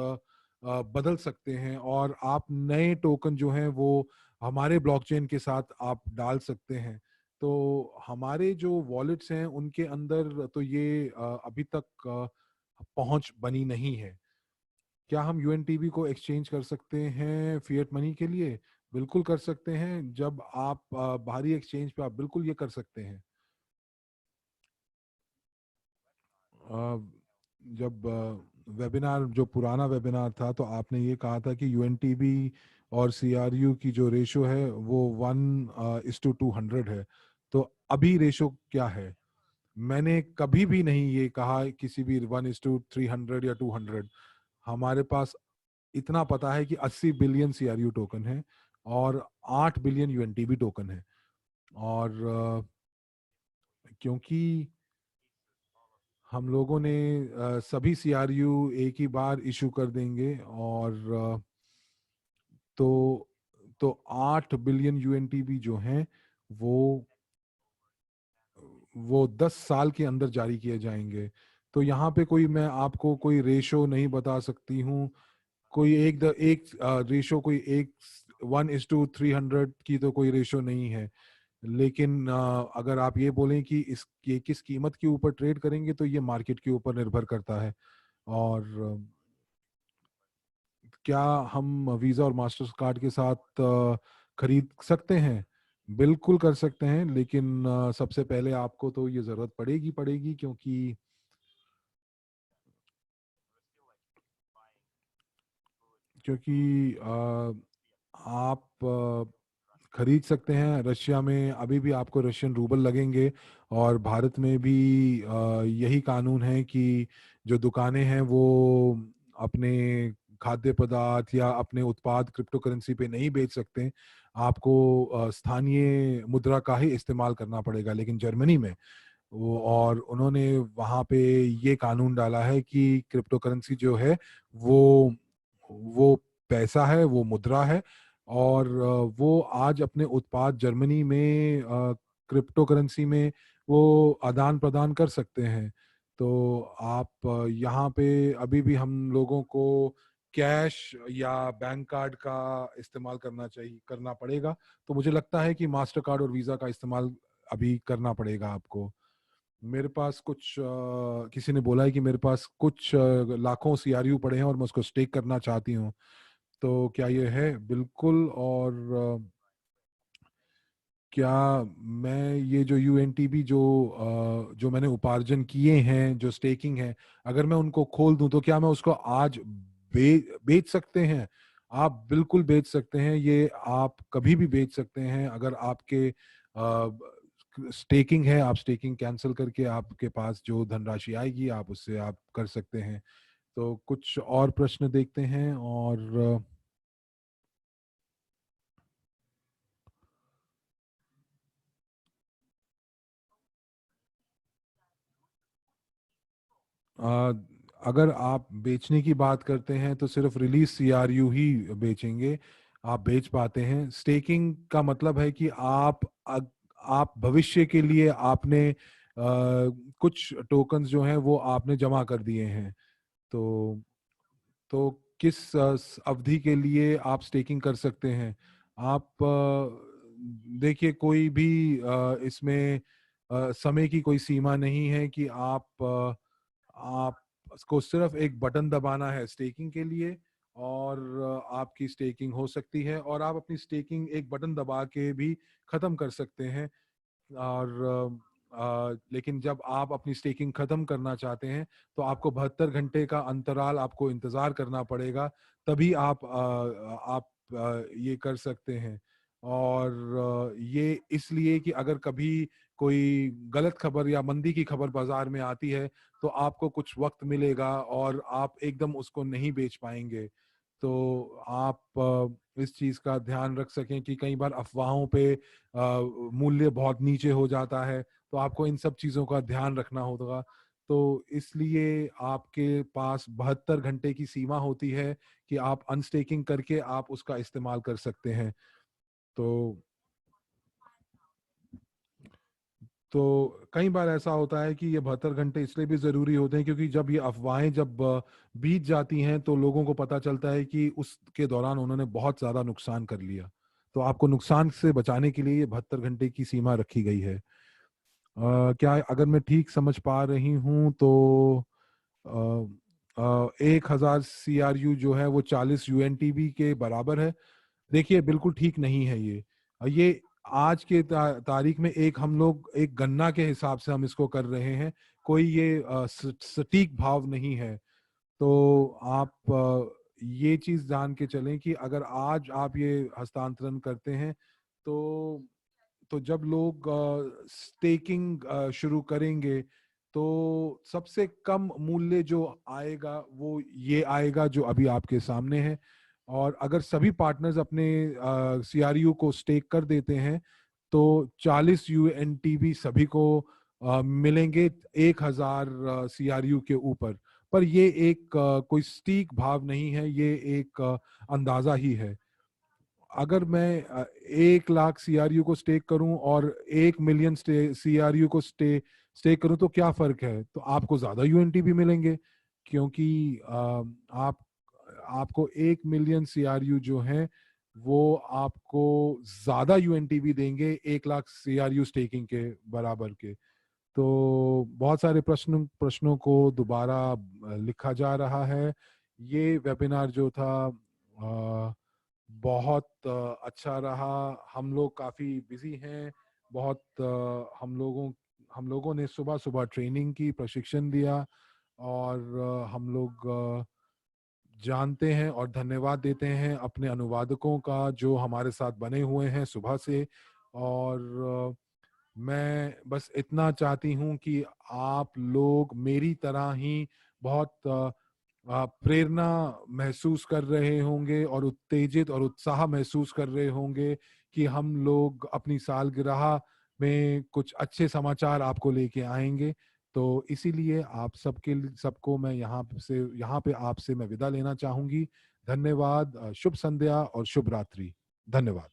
बदल सकते हैं, और आप नए टोकन जो हैं वो हमारे ब्लॉकचेन के साथ आप डाल सकते हैं। तो हमारे जो वॉलेट्स हैं उनके अंदर तो ये अभी तक पहुंच बनी नहीं है। क्या हम यूएनटीबी को एक्सचेंज कर सकते हैं फिएट मनी के लिए? बिल्कुल कर सकते हैं। जब आप बाहरी एक्सचेंज पे आप बिल्कुल ये कर सकते हैं। जब वेबिनार जो पुराना वेबिनार था तो आपने ये कहा था कि यूएनटीबी और सीआरयू की जो रेशो है वो 1:200 है। तो अभी रेशो क्या है? मैंने कभी भी नहीं ये कहा किसी भी 1:300 या 200। हमारे पास इतना पता है कि 80 बिलियन सीआरयू टोकन है और 8 बिलियन यूएनटीबी टोकन है। और क्योंकि हम लोगों ने सभी सीआरयू एक ही बार इशू कर देंगे, और तो तो 8 बिलियन यूएनटीबी जो हैं वो वो 10 साल के अंदर जारी किए जाएंगे। तो यहाँ पे कोई मैं आपको कोई रेशो नहीं बता सकती हूँ। कोई एक रेशो कोई एक 1:300 की तो कोई रेशो नहीं है। लेकिन अगर आप ये बोलें कि ये किस कीमत के ऊपर ट्रेड करेंगे, तो ये मार्केट के ऊपर निर्भर करता है। और क्या हम वीजा और मास्टर कार्ड के साथ खरीद सकते हैं? बिल्कुल कर सकते हैं, लेकिन सबसे पहले आपको तो ये जरूरत पड़ेगी पड़ेगी, क्योंकि आप खरीद सकते हैं रशिया में। अभी भी आपको रशियन रूबल लगेंगे, और भारत में भी यही कानून है कि जो दुकानें हैं वो अपने खाद्य पदार्थ या अपने उत्पाद क्रिप्टो करेंसी पे नहीं बेच सकते। आपको स्थानीय मुद्रा का ही इस्तेमाल करना पड़ेगा। लेकिन जर्मनी में और उन्होंने वहाँ पे ये कानून डाला है कि क्रिप्टो करेंसी जो है वो वो पैसा है, वो मुद्रा है, और वो आज अपने उत्पाद जर्मनी में क्रिप्टो करेंसी में वो आदान प्रदान कर सकते हैं। तो आप यहाँ पे अभी भी हम लोगों को कैश या बैंक कार्ड का इस्तेमाल करना पड़ेगा। तो मुझे लगता है कि मास्टर कार्ड और वीजा का इस्तेमाल अभी करना पड़ेगा आपको। मेरे पास किसी ने बोला है कि मेरे पास कुछ लाखों सीआरयू पड़े हैं और मैं उसको स्टेक करना चाहती हूँ। तो क्या ये है? बिल्कुल। और क्या मैं ये जो यूएनटीबी जो मैंने उपार्जन किए हैं, जो स्टेकिंग है, अगर मैं उनको खोल दूं तो क्या मैं उसको आज बेच सकते हैं? आप बिल्कुल बेच सकते हैं। ये आप कभी भी बेच सकते हैं। अगर आपके स्टेकिंग है, आप स्टेकिंग कैंसिल करके आपके पास जो धनराशि आएगी आप उससे आप कर सकते हैं। तो कुछ और प्रश्न देखते हैं। और आ, अगर आप बेचने की बात करते हैं तो सिर्फ रिलीज सीआरयू ही बेचेंगे। आप बेच पाते हैं। स्टेकिंग का मतलब है कि आप भविष्य के लिए आपने कुछ टोकन्स जो हैं वो आपने जमा कर दिए हैं। तो तो किस अवधि के लिए आप स्टेकिंग कर सकते हैं। आप देखिए, कोई भी इसमें समय की कोई सीमा नहीं है कि आपको सिर्फ एक बटन दबाना है स्टेकिंग के लिए, और आपकी स्टेकिंग हो सकती है, और आप अपनी स्टेकिंग एक बटन दबा के भी खत्म कर सकते हैं। और लेकिन जब आप अपनी स्टेकिंग खत्म करना चाहते हैं तो आपको 72 घंटे का अंतराल आपको इंतजार करना पड़ेगा, तभी आप ये कर सकते हैं। और ये इसलिए कि अगर कभी कोई गलत खबर या मंदी की खबर बाजार में आती है तो आपको कुछ वक्त मिलेगा और आप एकदम उसको नहीं बेच पाएंगे। तो आप इस चीज का ध्यान रख सकें कि कई बार अफवाहों पे मूल्य बहुत नीचे हो जाता है, तो आपको इन सब चीजों का ध्यान रखना होगा। तो इसलिए आपके पास 72 घंटे की सीमा होती है कि आप अनस्टेकिंग करके आप उसका इस्तेमाल कर सकते हैं। तो तो कई बार ऐसा होता है कि ये 72 घंटे इसलिए भी जरूरी होते हैं क्योंकि जब ये अफवाहें जब बीत जाती हैं तो लोगों को पता चलता है कि उसके दौरान उन्होंने बहुत ज्यादा नुकसान कर लिया। तो आपको नुकसान से बचाने के लिए ये 72 घंटे की सीमा रखी गई है। क्या अगर मैं ठीक समझ पा रही हूँ तो 1000 CRU जो है वो 40 UNTB के बराबर है। देखिए, बिल्कुल ठीक नहीं है ये आज के तारीख में एक हम लोग एक गन्ना के हिसाब से हम इसको कर रहे हैं, कोई ये सटीक भाव नहीं है। तो आप ये चीज जान के चलें कि अगर आज आप ये हस्तांतरण करते हैं तो जब लोग स्टेकिंग शुरू करेंगे तो सबसे कम मूल्य जो आएगा वो ये आएगा जो अभी आपके सामने है। और अगर सभी पार्टनर्स अपने CRU को स्टेक कर देते हैं तो 40 UNTB सभी को मिलेंगे 1000 CRU के ऊपर। पर ये एक कोई सटीक भाव नहीं है, ये एक अंदाजा ही है। अगर मैं 1 लाख CRU को स्टेक करूं और 1 मिलियन CRU को स्टेक करूं तो क्या फर्क है? तो आपको ज्यादा UNTB मिलेंगे, क्योंकि आप आपको 1 मिलियन CRU जो है वो आपको ज्यादा UNTB देंगे 1 लाख CRU स्टेकिंग के बराबर के। तो बहुत सारे प्रश्नों को दोबारा लिखा जा रहा है। ये वेबिनार जो था बहुत अच्छा रहा। हम लोग काफ़ी बिजी हैं। बहुत हम लोगों ने सुबह सुबह ट्रेनिंग की, प्रशिक्षण दिया, और हम लोग जानते हैं और धन्यवाद देते हैं अपने अनुवादकों का जो हमारे साथ बने हुए हैं सुबह से। और मैं बस इतना चाहती हूँ कि आप लोग मेरी तरह ही बहुत प्रेरणा महसूस कर रहे होंगे और उत्तेजित और उत्साह महसूस कर रहे होंगे कि हम लोग अपनी सालगिरह में कुछ अच्छे समाचार आपको लेके आएंगे। तो इसीलिए आप सबको मैं यहाँ पे आपसे मैं विदा लेना चाहूंगी। धन्यवाद, शुभ संध्या और शुभ रात्रि। धन्यवाद।